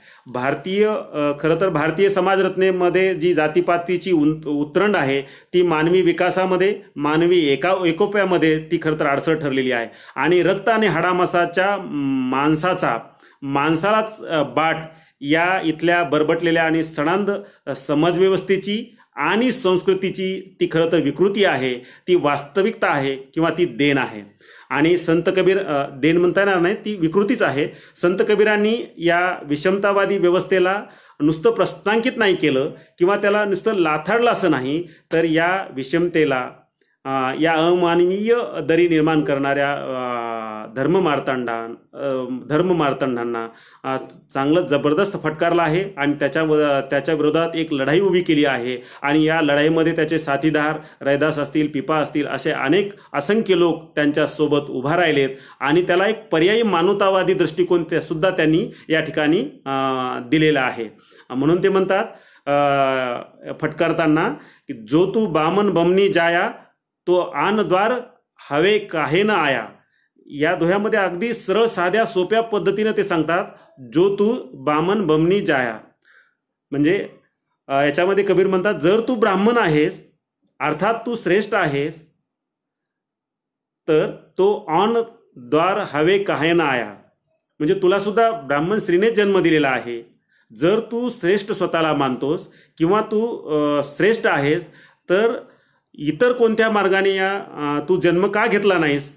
खरं तर भारतीय समाजरचनेमध्ये जी जातीपातीची उतरंड आहे ती मानवी विकासामध्ये, मानवी एकोप्यामध्ये ती खरं तर अडसर ठरलेली आहे. आणि रक्त आणि हाडामासाच्या माणसालाच बाट या इथल्या बरबटलेल्या आणि सणांद समाजव्यवस्थेची आणि संस्कृतीची ती खरं तर विकृती आहे, ती वास्तविकता आहे किंवा ती देण आहे. आणि संत कबीर, देण म्हणता येणार नाही, ती विकृतीच आहे. संत कबीरांनी या विषमतावादी व्यवस्थेला नुसतं प्रश्नांकित नाही केलं किंवा त्याला नुसतं लाथाडलं असं नाही, तर या विषमतेला, या अमानवीय दरी निर्माण करणाऱ्या धर्ममार्तंडांना चांगलं जबरदस्त फटकारला आहे आणि त्याच्या विरोधात एक लढाई उभी केली आहे. आणि या लढाईमध्ये त्याचे साथीदार रैदास असतील, पिपा असतील, असे असंख्य लोक त्यांच्या सोबत उभा राहिलेत आणि त्याला एक पर्यायी मानवतावादी दृष्टिकोन सुद्धा त्यांनी या ठिकाणी दिलेला आहे. म्हणून ते म्हणतात फटकारताना की जो तू बामन बमनी जाया, तो आन द्वार हवे काहे न आया. या दोह्यामध्ये अगदी सरळ साध्या सोप्या पद्धतीने ते सांगतात, जो तू बामन बमनी जाया. म्हणजे याच्यामध्ये कबीर म्हणतात, जर तू ब्राह्मण आहेस, अर्थात तू श्रेष्ठ आहेस, तर तो ऑन द्वार हवे काहे न आया. म्हणजे तुला सुद्धा ब्राह्मण स्त्रीने जन्म दिलेला आहे. जर तू श्रेष्ठ स्वतःला मानतोस किंवा तू श्रेष्ठ आहेस, तर इतर कोणत्या मार्गाने तू जन्म का घेतला नाहीस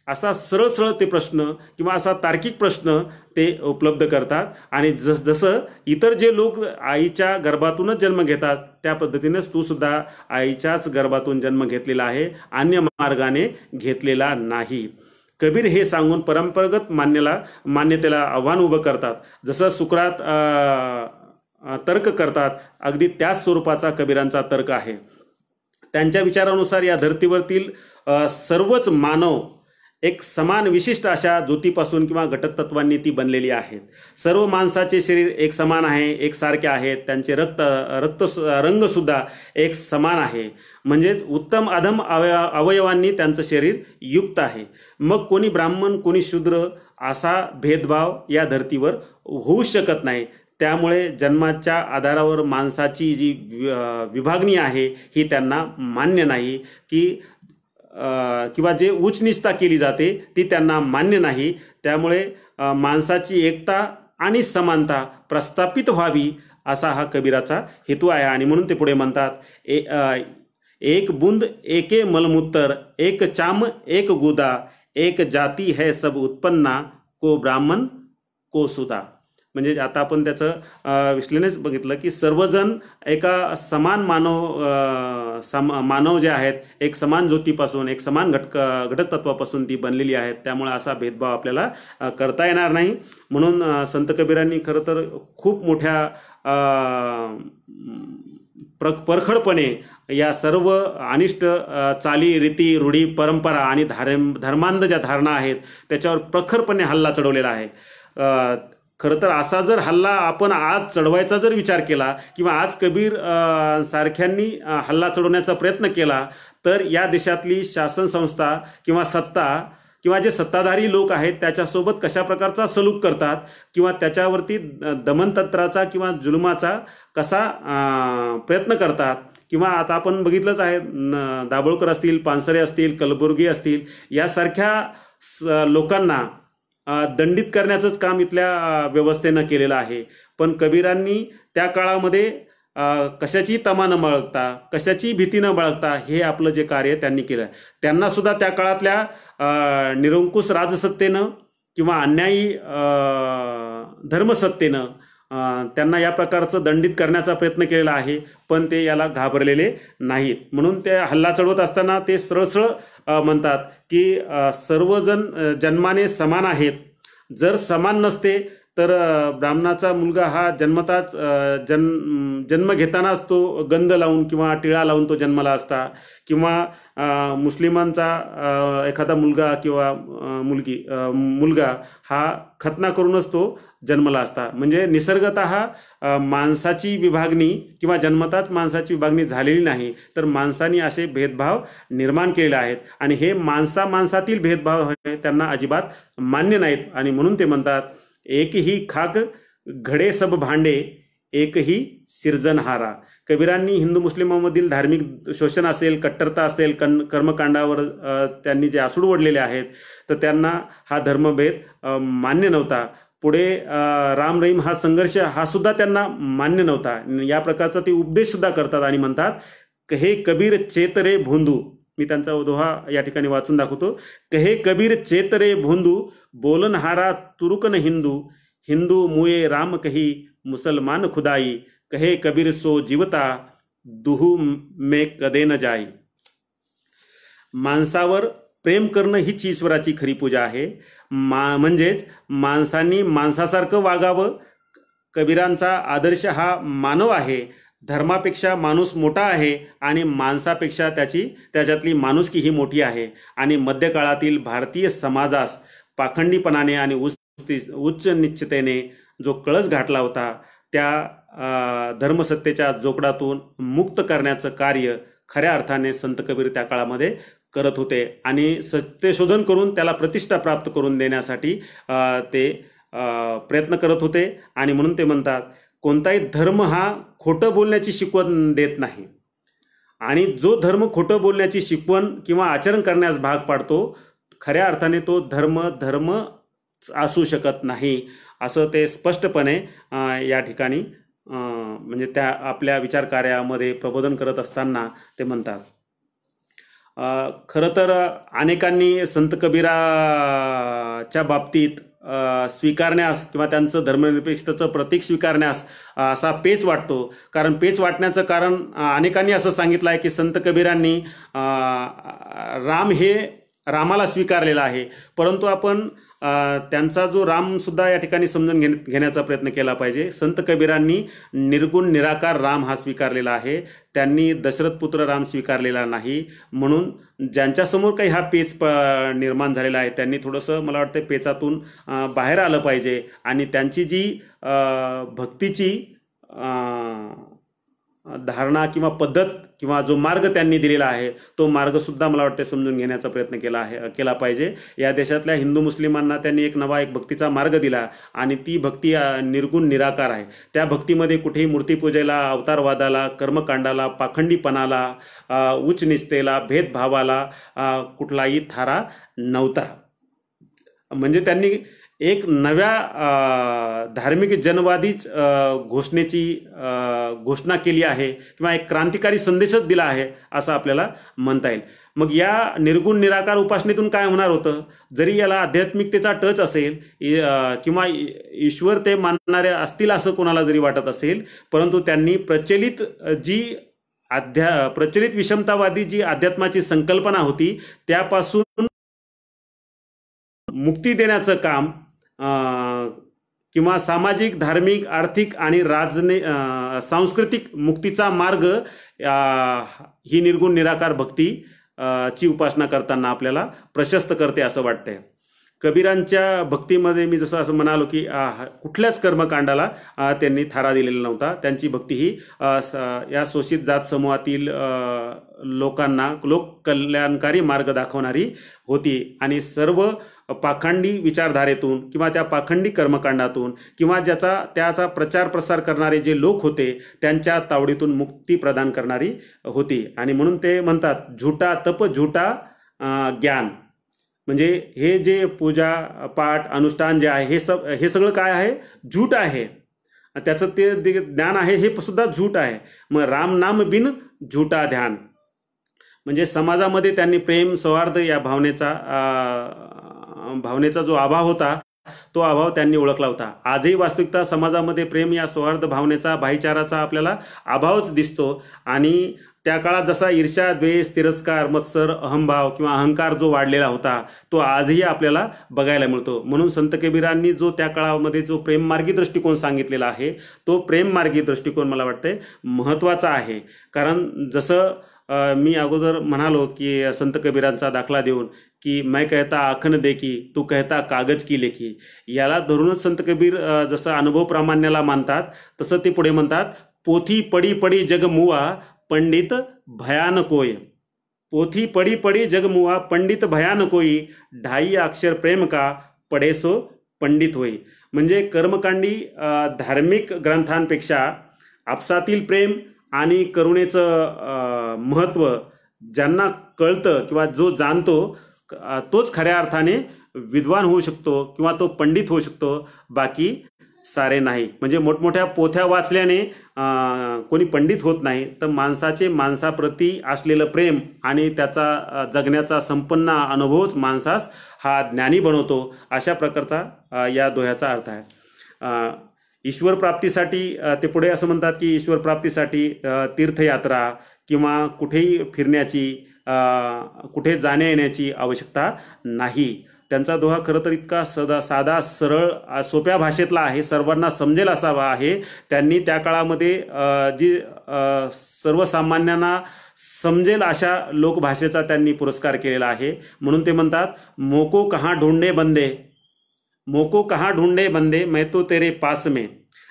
असा सरळ सरळ ते प्रश्न किंवा असा तार्किक प्रश्न ते उपलब्ध करतात. आणि जसं इतर जे लोक आईच्या गर्भातूनच जन्म घेतात त्या पद्धतीनेच तू सुद्धा आईच्याच गर्भातून जन्म घेतलेला आहे, अन्य मार्गाने घेतलेला नाही. कबीर हे सांगून परंपरागत मान्यतेला आव्हान उभं करतात. जसं सुकरात तर्क करतात, अगदी त्याच स्वरूपाचा कबीरांचा तर्क आहे. त्यांच्या विचारानुसार या धर्तीवरतील सर्वच मानव एक समान विशिष्ट अशा ज्योतीपासून किंवा घटक तत्वांनी ती बनलेली आहेत. सर्व माणसाचे शरीर एक समान आहे, एकसारखे आहेत. त्यांचे रक्त रंग सुद्धा एक समान आहे. म्हणजेच उत्तम अधम अवयवांनी त्यांचं शरीर युक्त आहे. मग कोणी ब्राह्मण कोणी शूद्र असा भेदभाव या धर्तीवर होऊ शकत नाही. त्यामुळे जन्माच्या आधारावर माणसाची जी विभागणी आहे ही त्यांना मान्य नाही, की किंवा जे उच्च नीचता केली जाते ती त्यांना मान्य नाही. त्यामुळे माणसाची एकता आणि समानता प्रस्थापित व्हावी असा हा कबीराचा हेतू आहे. आणि म्हणून ते पुढे म्हणतात, एक बुंद एके मलमूत्र, एक चाम एक गुदा, एक जाती है सब उत्पन्ना, को ब्राह्मण को सुदा. म्हणजे आता आपण त्याचं विश्लेषणच बघितलं की सर्वजण एका समान मानव जे आहेत एक समान ज्योतीपासून एक समान घटक तत्वापासून ती बनलेली आहेत. त्यामुळे असा भेदभाव आपल्याला करता येणार नाही. म्हणून संत कबीरांनी खरं तर खूप मोठ्या परखडपणे या सर्व अनिष्ट चाली रीती रूढी परंपरा आणि धर्मांध ज्या धारणा आहेत त्याच्यावर प्रखरपणे हल्ला चढवलेला आहे. खरं तर असा जर हल्ला आपण आज चढवायचा जर विचार केला किंवा आज कबीर सारख्यांनी हल्ला चढवण्याचा प्रयत्न केला तर या देशातली शासन संस्था किंवा सत्ता किंवा जे सत्ताधारी लोक आहेत त्याच्यासोबत कशा प्रकारचा सलूक करतात किंवा त्याच्यावरती दमनतंत्राचा किंवा जुलमाचा कसा प्रयत्न करतात. किंवा आता आपण बघितलंच आहे, दाभोळकर असतील, पानसरे असतील, कलबुर्गी असतील यासारख्या लोकांना दंडित करण्याचंच काम इथल्या व्यवस्थेनं केलेलं आहे. पण कबीरांनी त्या काळामध्ये कशाची तमा न बाळगता कशाची भीती न बाळगता हे आपलं जे कार्य त्यांनी केलं. त्यांना सुद्धा त्या काळातल्या निरंकुश राजसत्तेनं किंवा अन्यायी धर्मसत्तेनं त्यांना या प्रकारचं दंडित करण्याचा प्रयत्न केलेला आहे. पण ते याला घाबरलेले नाहीत. म्हणून ते हल्ला चढवत असताना ते सरळ म्हणतात की सर्वजण जन्माने समान आहेत. जर समान नसते तर ब्राह्मणाचा मुलगा हा जन्मताच जन्म घेतानाच तो गंध लावून किंवा टिळा लावून तो जन्माला असता, किंवा मुस्लिमांचा एखादा मुलगा किंवा मुलगा हा खतना करूनच तो जन्मला असता. म्हणजे निसर्गतः माणसाची विभागणी किंवा जन्मताच माणसाची विभागणी झालेली नाही, तर माणसाने असे भेदभाव निर्माण केलेले आहेत. आणि हे माणसातील भेदभाव त्यांना अजिबात मान्य नाहीत. आणि म्हणून ते म्हणतात, एक ही खाक घडे सब भांडे, एक ही सिरजनहारा. कबीरांनी हिंदू मुस्लिमांमधील धार्मिक शोषण असेल, कट्टरता असेल, कर्मकांडावर त्यांनी जे आसूड ओढलेले आहेत तर त्यांना हा धर्मभेद मान्य नव्हता. पुढे राम रहीम हा संघर्ष हा सुद्धा त्यांना मान्य नव्हता. या प्रकारचा ते उपदेश सुद्धा करतात आणि म्हणतात, कहे कबीर चेतरे भोंदू. मी त्यांचा दोहा या ठिकाणी वाचून दाखवतो. कहे कबीर चेतरे भोंदू, बोलनहारा तुरुकन हिंदू, हिंदू मुये राम कही, मुसलमान खुदाई, कहे कबीर सो जीवता, दुहू में कदे न जाई. माणसावर प्रेम करणं हीच ईश्वराची खरी पूजा आहे. म्हणजेच माणसांनी माणसासारखं वागावं. कबीरांचा आदर्श हा मानव आहे. धर्मापेक्षा माणूस मोठा आहे आणि माणसापेक्षा त्याच्यातली माणुसकी ही मोठी आहे. आणि मध्यकाळातील भारतीय समाजास पाखंडीपणाने आणि उच्च निश्चितेने जो कळस घातला होता त्या धर्मसत्तेच्या जोखडातून मुक्त करण्याचं कार्य खऱ्या अर्थाने संत कबीर त्या काळामध्ये करत होते. आणि सत्यशोधन करून त्याला प्रतिष्ठा प्राप्त करून देण्यासाठी ते प्रयत्न करत होते. आणि म्हणून ते म्हणतात, कोणताही धर्म हा खोटं बोलण्याची शिकवण देत नाही. आणि जो धर्म खोटं बोलण्याची शिकवण किंवा आचरण करण्यास भाग पाडतो खऱ्या अर्थाने तो धर्म असू शकत नाही, असं ते स्पष्टपणे या ठिकाणी म्हणजे त्या आपल्या विचार कार्यामध्ये प्रबोधन करत असताना ते म्हणतात. खरं तर अनेकांनी संत कबीराच्या बाबतीत स्वीकारण्यास किंवा त्यांचं धर्मनिरपेक्षतेचं प्रतीक स्वीकारण्यास असा पेच वाटतो. कारण पेच वाटण्याचं कारण अनेकांनी असं सांगितलं आहे की संत कबीरांनी रामाला स्वीकारलेला आहे, परंतु आपण त्यांचा जो राम सुद्धा या ठिकाणी समजून घेण्याचा प्रयत्न केला पाहिजे. संत कबीरांनी निर्गुण निराकार राम हा स्वीकारलेला आहे, त्यांनी दशरथ पुत्र राम स्वीकारलेला नाही. म्हणून ज्यांच्यासमोर काही हा पेच निर्माण झालेला आहे त्यांनी थोडंसं मला वाटतं पेचातून बाहेर आलं पाहिजे आणि त्यांची जी भक्तीची धारणा किंवा पद्धत किंवा जो मार्ग त्यांनी दिलेला आहे तो मार्ग सुद्धा मला वाटतं समजून घेण्याचा प्रयत्न केला पाहिजे. या देशातल्या हिंदू मुस्लिमांना त्यांनी एक भक्तीचा मार्ग दिला आणि ती भक्ती निर्गुण निराकार आहे. त्या भक्तीमध्ये कुठेही मूर्तीपूजेला, अवतारवादाला, कर्मकांडाला, पाखंडीपणाला, उच्च निचतेला, भेदभावाला कुठलाही थारा नव्हता. म्हणजे त्यांनी एक नव्या धार्मिक जनवादीच घोषणा केली आहे किंवा एक क्रांतिकारी संदेशच दिला आहे असं आपल्याला म्हणता येईल. मग या निर्गुण निराकार उपासनेतून काय होणार होतं? जरी याला आध्यात्मिकतेचा टच असेल किंवा ईश्वर ते मानणारे असतील असं कोणाला जरी वाटत असेल, परंतु त्यांनी प्रचलित विषमतावादी जी अध्यात्माची संकल्पना होती त्यापासून मुक्ती देण्याचं काम किंवा सामाजिक, धार्मिक, आर्थिक आणि सांस्कृतिक मुक्तीचा मार्ग ही निर्गुण निराकार भक्ती ची उपासना करताना आपल्याला प्रशस्त करते असं वाटतंय. कबीरांच्या भक्तीमध्ये मी जसं असं म्हणालो की कुठल्याच कर्मकांडाला त्यांनी थारा दिलेला नव्हता. त्यांची भक्ती ही या शोषित जात समूहातील लोकांना लोककल्याणकारी मार्ग दाखवणारी होती आणि सर्व पाखंडी विचारधारेतून किंवा त्या पाखंडी कर्मकांडातून किंवा त्याचा प्रचार प्रसार करणारे जे लोक होते त्यांच्या तावडीतून मुक्ती प्रदान करणारी होती. आणि म्हणून ते म्हणतात झुटा तप झुटा ज्ञान. म्हणजे हे जे पूजा पाठ अनुष्ठान जे आहे हे सगळं काय आहे? झूट आहे. त्याचं ते ज्ञान आहे हे सुद्धा झूट आहे. मग राम नाम बिन झूटा ध्यान. म्हणजे समाजामध्ये त्यांनी प्रेम सौहार्द या भावनेचा जो अभाव होता तो अभाव त्यांनी ओळखला होता. आजही वास्तविकता समाजामध्ये प्रेम या सौहार्द भावनेचा, भाईचाराचा आपल्याला अभावच दिसतो. आणि त्या काळात जसा ईर्ष्या, द्वेष, तिरस्कार, मत्सर, अहंभाव किंवा अहंकार जो वाढलेला होता तो आजही आपल्याला बघायला मिळतो. म्हणून संत कबीरांनी जो त्या काळामध्ये जो प्रेममार्गी दृष्टिकोन सांगितलेला आहे तो प्रेममार्गी दृष्टिकोन मला वाटते महत्त्वाचा आहे. कारण जसं मी अगोदर म्हणालो की संत कबीरांचा दाखला देऊन की मैं कहता आखन देखी तू कहता कागज की लेखी, याला धरूनच संत कबीर जसं अनुभव प्रामाण्याला मानतात तसं ते पुढे म्हणतात पोथी पडी पडी जग मुआ पंडित भयान कोय. पोथी पडी पडी जग मुआ पंडित भयान कोई, ढाई अक्षर प्रेम का पडेसो पंडित होई. म्हणजे कर्मकांडी धार्मिक ग्रंथांपेक्षा आपसातील प्रेम आणि करुणेचं महत्त्व ज्यांना कळतं किंवा जो जाणतो तोच खऱ्या अर्थाने विद्वान होऊ शकतो किंवा तो पंडित होऊ शकतो, बाकी सारे नाही. म्हणजे मोठमोठ्या पोथ्या वाचल्याने कोणी पंडित होत नाही, तर माणसाप्रती असलेलं प्रेम आणि त्याचा जगण्याचा संपन्न अनुभवच माणसास हा ज्ञानी बनवतो. अशा प्रकारचा या दोह्याचा अर्थ आहे. ईश्वर प्राप्तीसाठी ते पुढे असं म्हणतात की ईश्वर प्राप्तीसाठी तीर्थयात्रा किंवा कुठेही फिरण्याची, कुठे जाण्या येण्याची आवश्यकता नाही. त्यांचा दोहा खरं तर इतका साधा सरळ सोप्या भाषेतला आहे, सर्वांना समजेल असा आहे. त्यांनी त्या काळामध्ये जी सर्वसामान्यांना समजेल अशा लोकभाषेचा त्यांनी पुरस्कार केलेला आहे. म्हणून ते म्हणतात मोको कहाँ ढूंढे बंदे मैं तो तेरे पास में,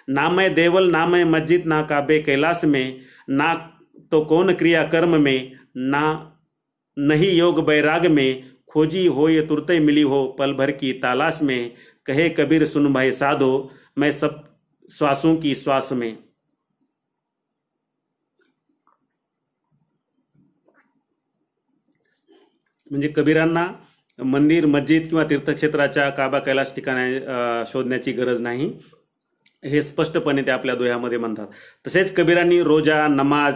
ना मैं देवल ना मैं मस्जिद ना काबे कैलाश में, ना तो कौन क्रिया कर्म में, ना नहीं योग बैराग में, खोजी हो ये तुरते मिली हो पल भर की तलाश में, कहे कबीर सुन भाई साधो मैं सब श्वासों की श्वास में. म्हणजे कबीरांना मंदिर, मस्जिद किंवा तीर्थक्षेत्राच्या काबा कैलाश ठिकाणी शोधण्याची गरज नाही, हे स्पष्टपणे ते आपल्या दोह्यामध्ये म्हणतात. तसेच कबीरांनी रोजा, नमाज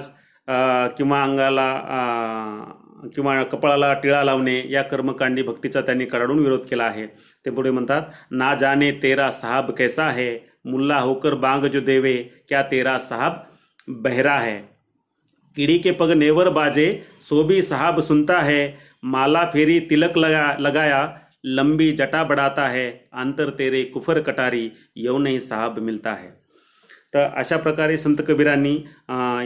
किंवा अंगाला किंवा कपाळाला टिळा लावणे या कर्मकांडी भक्तीचा त्यांनी कडाडून विरोध केला आहे. ते पुढे म्हणतात, ना जाने तेरा साहब कैसा है, मुल्ला होकर बांग जो देवे, क्या तेरा साहब बहरा है. कीड़ी के पग नेवर बाजे, सो भी साहब सुनता है, माला फेरी तिलक लगाया, लंबी जटा बढ़ाता है, अंतर तेरे कुफर कटारी, यौ नहीं साहब मिलता है. तर अशा प्रकारे संत कबीरांनी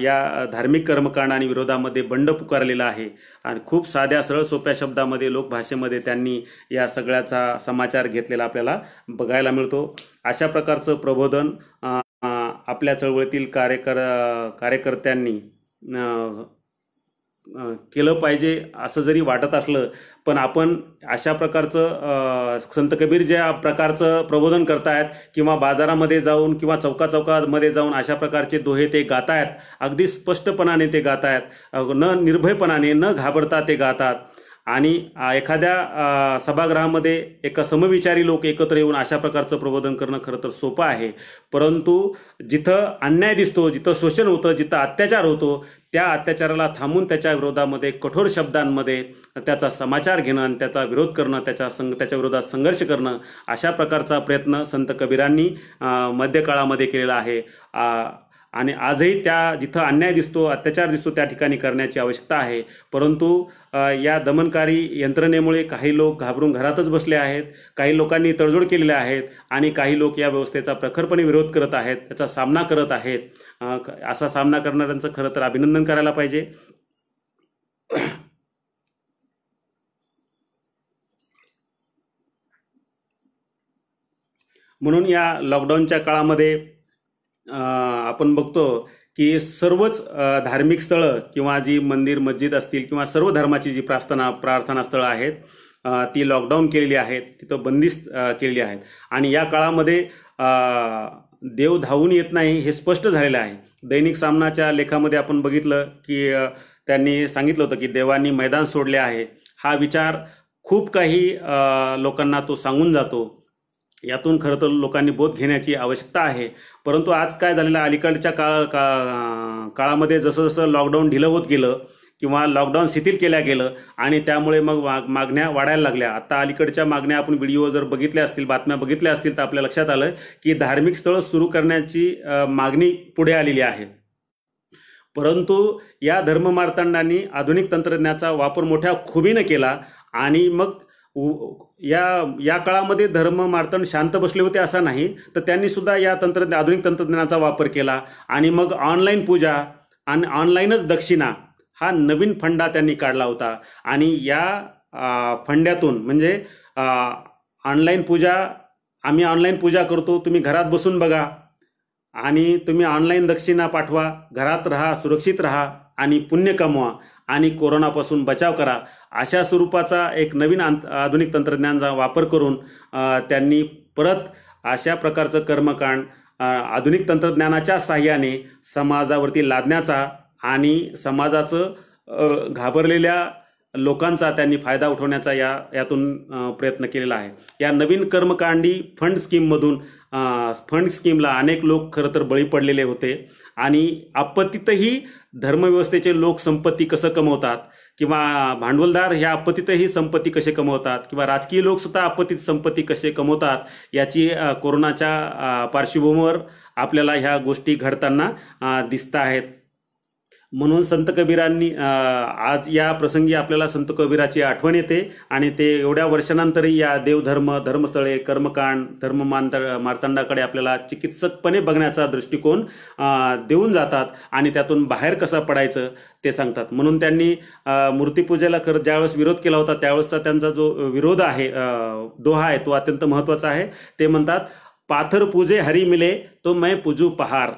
या धार्मिक कर्मकांडांनी विरोधामध्ये बंड पुकारलेला आहे. आणि खूप साध्या सरळ सोप्या शब्दामध्ये लोकभाषेमध्ये त्यांनी या सगळ्याचा समाचार घेतलेला आपल्याला बघायला मिळतो. अशा प्रकारचं प्रबोधन आपल्या चळवळीतील कार्यकर्त्यांनी केलं पाहिजे असं जरी वाटत असलं, पण आपण अशा प्रकारचं संत कबीर ज्या प्रकारचं प्रबोधन करतायत किंवा बाजारामध्ये जाऊन किंवा चौकामध्ये जाऊन अशा प्रकारचे दोहे ते गातायत, अगदी स्पष्टपणाने ते गातायत, न निर्भयपणाने न घाबरता ते गातात. आणि एखाद्या सभागृहामध्ये एका समविचारी लोक एकत्र येऊन अशा प्रकारचं प्रबोधन करणं खरं तर सोपं आहे. परंतु जिथं अन्याय दिसतो, जिथं शोषण होतं, जिथं अत्याचार होतो, त्या अत्याचाराला थांबून त्याच्या विरोधामध्ये कठोर शब्दांमध्ये त्याचा समाचार घेणं आणि त्याचा विरोध करणं, त्याच्या विरोधात संघर्ष करणं, अशा प्रकारचा प्रयत्न संत कबीरांनी मध्यकाळामध्ये केलेला आहे. आणि आजही त्या जिथं अन्याय दिसतो, अत्याचार दिसतो, त्या ठिकाणी करण्याची आवश्यकता आहे. परंतु या दमनकारी यंत्रणेमुळे काही लोक घाबरून घरातच बसले आहेत, काही लोकांनी तडजोड केलेल्या आहेत आणि काही लोक या व्यवस्थेचा प्रखरपणे विरोध करत आहेत, त्याचा सामना करत आहेत. असा सामना करणाऱ्यांचं खरं तर अभिनंदन करायला पाहिजे. म्हणून या लॉकडाऊनच्या काळामध्ये आपण बघतो की सर्वच धार्मिक स्थळं किंवा जी मंदिर मस्जिद असतील किंवा सर्व धर्माची जी प्रार्थना स्थळं आहेत ती लॉकडाऊन केलेली आहेत, तिथं बंदिस्त केलेली आहेत. आणि या काळामध्ये देव धावून येत नाही हे स्पष्ट झालेलं आहे. दैनिक सामनाच्या लेखामध्ये आपण बघितलं की त्यांनी सांगितलं होतं की देवांनी मैदान सोडले आहे. हा विचार खूप काही लोकांना तो सांगून जातो. यातून खरं तर लोकांनी बोध घेण्याची आवश्यकता आहे. परंतु आज काय झालेलं, अलीकडच्या काळामध्ये जसं जसं लॉकडाऊन ढिलं होत गेलं किंवा लॉकडाऊन शिथिल केल्या गेलं आणि त्यामुळे मग मागण्या वाढायला लागल्या. आता अलीकडच्या मागण्या आपण व्हिडिओ जर बघितल्या असतील, बातम्या बघितल्या असतील, तर आपल्या लक्षात आलं की धार्मिक स्थळं सुरू करण्याची मागणी पुढे आलेली आहे. परंतु या धर्ममार्तंडांनी आधुनिक तंत्रज्ञानाचा वापर मोठ्या खुबीनं केला आणि मग या काळामध्ये धर्म मार्तंड शांत बसले होते असं नाही, तर त्यांनी सुद्धा या आधुनिक तंत्रज्ञानाचा वापर केला आणि मग ऑनलाईन पूजा आणि ऑनलाईनच दक्षिणा हा नवीन फंडा त्यांनी काढला होता. आणि या फंड्यातून म्हणजे ऑनलाईन पूजा, आम्ही ऑनलाईन पूजा करतो, तुम्ही घरात बसून बघा आणि तुम्ही ऑनलाईन दक्षिणा पाठवा, घरात राहा, सुरक्षित राहा आणि पुण्य कमवा आणि कोरोनापासून बचाव करा, अशा स्वरूपाचा एक नवीन आधुनिक तंत्रज्ञानाचा वापर करून त्यांनी परत अशा प्रकारचं कर्मकांड आधुनिक तंत्रज्ञानाच्या साहाय्याने समाजावरती लादण्याचा आणि समाजाचं घाबरलेल्या लोकांचा त्यांनी फायदा उठवण्याचा यातून प्रयत्न केलेला आहे. या नवीन कर्मकांडी फंड स्कीमला अनेक लोक खरं तर बळी पडलेले होते आणि आपत्तीतही धर्मव्यवस्थेचे लोक संपत्ती कसं कमवतात किंवा भांडवलदार ह्या आपत्तीतही संपत्ती कसे कमवतात किंवा राजकीय लोक सुद्धा आपत्तीत संपत्ती कसे कमवतात याची कोरोनाच्या पार्श्वभूमीवर आपल्याला ह्या गोष्टी घडताना दिसत आहेत. म्हणून संत कबीरांनी आज या प्रसंगी आपल्याला संत कबीराची आठवण येते आणि ते एवढ्या वर्षानंतरही या धर्मस्थळे, कर्मकांड, मार्तंडाकडे आपल्याला चिकित्सकपणे बघण्याचा दृष्टिकोन देऊन जातात आणि त्यातून बाहेर कसं पडायचं ते सांगतात. म्हणून त्यांनी मूर्तीपूजेला ज्यावेळेस विरोध केला होता त्यावेळेसचा त्यांचा जो विरोध आहे, दोहा आहे, तो अत्यंत महत्त्वाचा आहे. ते म्हणतात, पाथर पूजे हरी मिले तो मैं पूजू पहार,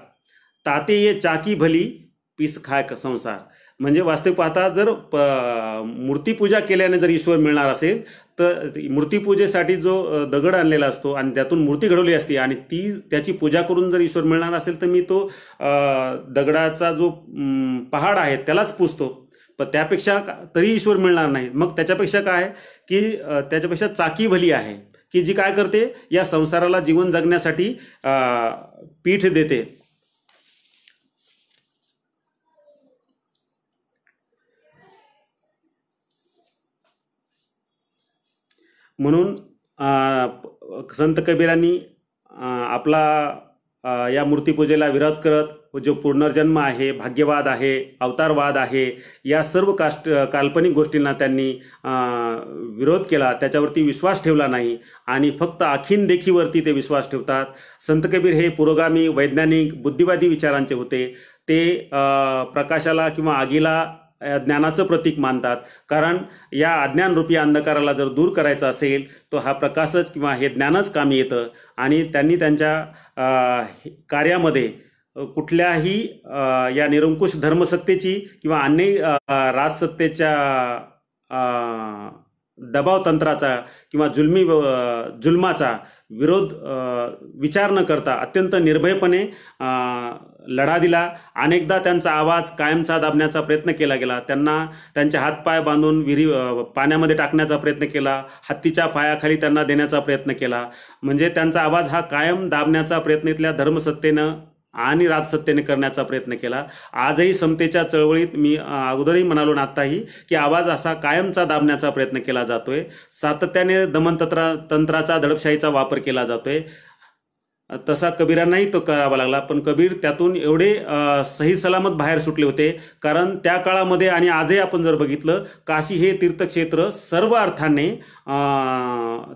ताते ये चाकी भली पीस खाय संसार. म्हणजे वास्तविक पाहता जर मूर्तीपूजा केल्याने जर ईश्वर मिळणार असेल तर मूर्तीपूजेसाठी जो दगड आणलेला असतो आणि त्यातून मूर्ती घडवली असते आणि त्याची पूजा करून जर ईश्वर मिळणार असेल तर मी तो दगडाचा जो पहाड आहे त्यालाच पूजतो, पण त्यापेक्षा तरी ईश्वर मिळणार नाही. मग त्याच्यापेक्षा काय की त्याच्यापेक्षा चाकी भली आहे की जी काय करते, या संसाराला जीवन जगण्यासाठी पीठ देते. म्हणून संत कबीरांनी आपला या मूर्तीपूजेला विरोध करत जो पुनर्जन्म आहे, भाग्यवाद आहे, अवतारवाद आहे, या सर्व काल्पनिक गोष्टींना त्यांनी विरोध केला, त्याच्यावरती विश्वास ठेवला नाही आणि फक्त आखीन देखीवरती ते विश्वास ठेवतात. संत कबीर हे पुरोगामी, वैज्ञानिक, बुद्धिवादी विचारांचे होते. ते प्रकाशाला किंवा आगीला ज्ञानाचं प्रतीक मानतात, कारण या अज्ञानरूपी अंधकाराला जर दूर करायचा असेल तो हा प्रकाशच किंवा हे ज्ञानच कामी येतं. आणि त्यांनी त्यांच्या कार्यामध्ये कुठल्याही या निरंकुश धर्मसत्तेची किंवा अन्य राजसत्तेच्या दबाव तंत्राचा किंवा जुलमाचा विरोध विचार न करता अत्यंत निर्भयपणे लढा दिला. अनेकदा त्यांचा आवाज कायमचा दाबण्याचा प्रयत्न केला गेला. त्यांना त्यांचे हातपाय बांधून पाण्यामध्ये टाकण्याचा प्रयत्न केला, हत्तीच्या पायाखाली त्यांना देण्याचा प्रयत्न केला. म्हणजे त्यांचा आवाज हा कायम दाबण्याचा प्रयत्न इथल्या धर्मसत्तेनं आणि राजसत्तेने करण्याचा प्रयत्न केला. आजही समतेच्या चळवळीत मी अगोदरही म्हणालो ना आत्ताही की आवाज असा कायमचा दाबण्याचा प्रयत्न केला जातोय. सातत्याने दमनतंत्राचा, दडपशाहीचा वापर केला जातोय. तसा कबीरांनाही तो करावा लागला, पण कबीर त्यातून एवढे सही सलामत बाहेर सुटले होते, कारण त्या काळामध्ये आणि आजही आपण जर बघितलं, काशी हे तीर्थक्षेत्र सर्व अर्थाने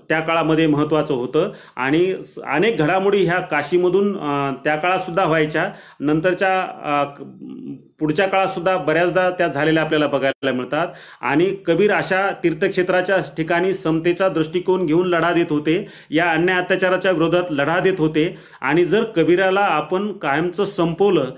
त्या काळामध्ये महत्त्वाचं होतं आणि अनेक घडामोडी ह्या काशीमधून त्या काळात सुद्धा व्हायच्या. नंतरच्या पुढच्या काळात सुद्धा बऱ्याचदा त्या झालेल्या आपल्याला बघायला मिळतात. आणि कबीर अशा तीर्थक्षेत्राच्या ठिकाणी समतेचा दृष्टिकोन घेऊन लढा देत होते, या अन्याय अत्याचाराच्या विरोधात लढा देत होते. आणि जर कबीराला आपण कायमचं संपवलं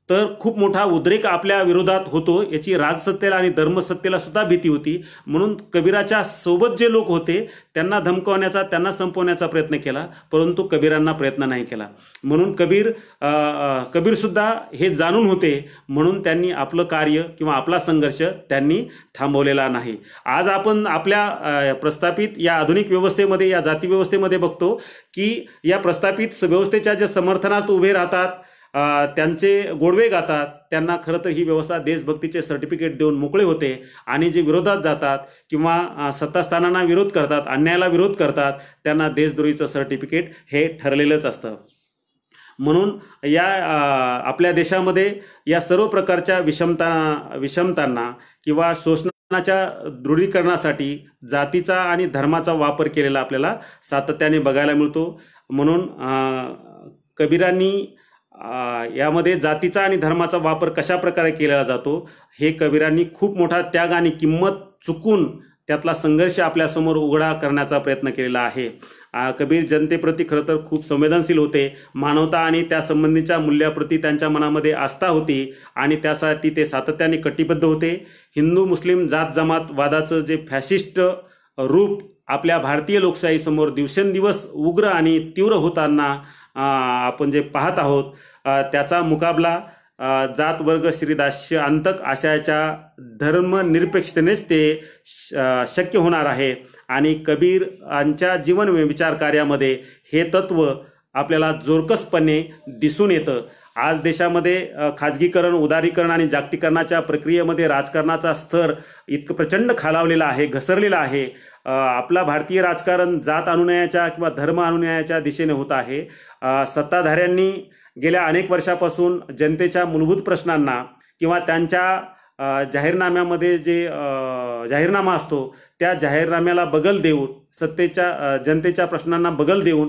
तर खूप मोठा उद्रेक आपल्या विरोधात होतो, याची राजसत्तेला आणि धर्मसत्तेला सुद्धा भीती होती. म्हणून कबीराच्या सोबत जे लोक होते त्यांना धमकवण्याचा, त्यांना संपवण्याचा प्रयत्न केला, परंतु कबीरांना प्रयत्न नाही केला. म्हणून कबीर सुद्धा हे जाणून होते, म्हणून त्यांनी आपलं कार्य किंवा आपला संघर्ष त्यांनी थांबवलेला नाही. आज आपण आपल्या प्रस्थापित या आधुनिक व्यवस्थेमध्ये, या जाती व्यवस्थेमध्ये बघतो की या प्रस्थापित व्यवस्थेच्या ज्या समर्थनात उभे राहतात, त्यांचे गोडवे गातात, त्यांना खरं तर ही व्यवस्था देशभक्तीचे सर्टिफिकेट देऊन मोकळे होते. आणि जे विरोधात जातात किंवा सत्तास्थानांना विरोध करतात, अन्यायाला विरोध करतात, त्यांना देशद्रोहीचं सर्टिफिकेट हे ठरलेलंच असतं. म्हणून या आपल्या देशामध्ये या सर्व प्रकारच्या विषमतांना किंवा शोषणाच्या दृढीकरणासाठी जातीचा आणि धर्माचा वापर केलेला आपल्याला सातत्याने बघायला मिळतो. म्हणून कबीरांनी यामध्ये जातीचा आणि धर्माचा वापर कशा प्रकारे केला जातो हे कबीरांनी खूप मोठा त्याग आणि किंमत चुकून त्यातला संघर्ष आपल्यासमोर उघडा करण्याचा प्रयत्न केलेला आहे. कबीर जनतेप्रती खरं तर खूप संवेदनशील होते. मानवता आणि त्या संबंधीच्या मूल्याप्रती त्यांच्या मनामध्ये आस्था होती आणि त्यासाठी ते सातत्याने कटिबद्ध होते. हिंदू मुस्लिम जात जमात वादाचं जे फॅशिस्ट रूप आपल्या भारतीय लोकशाहीसमोर दिवसेंदिवस उग्र आणि तीव्र होताना आपण जे पाहत आहोत, त्याचा मुकाबला जात वर्ग श्रीदास्य अंतक आशयाच्या धर्मनिरपेक्षतेनेच ते शक्य होणार आहे. आणि कबीरांच्या जीवन विचार कार्यामध्ये हे तत्व आपल्याला जोरकसपणे दिसून येतं. आज देशामध्ये खाजगीकरण, उदारीकरण आणि जागतिकीकरणाच्या प्रक्रियेमध्ये राजकारणाचा स्तर इतकं प्रचंड खालावलेला आहे, घसरलेला आहे. आपला भारतीय राजकारण जात अनुनयाच्या किंवा धर्म अनुनयाच्या दिशेने होत आहे. सत्ताधाऱ्यांनी गेल्या अनेक वर्षापासून जनतेच्या मूलभूत प्रश्नांना किंवा त्यांच्या जाहीरनाम्यामध्ये जे जाहीरनामा असतो त्या जाहीरनाम्याला बगल देऊन, जनतेच्या प्रश्नांना बगल देऊन,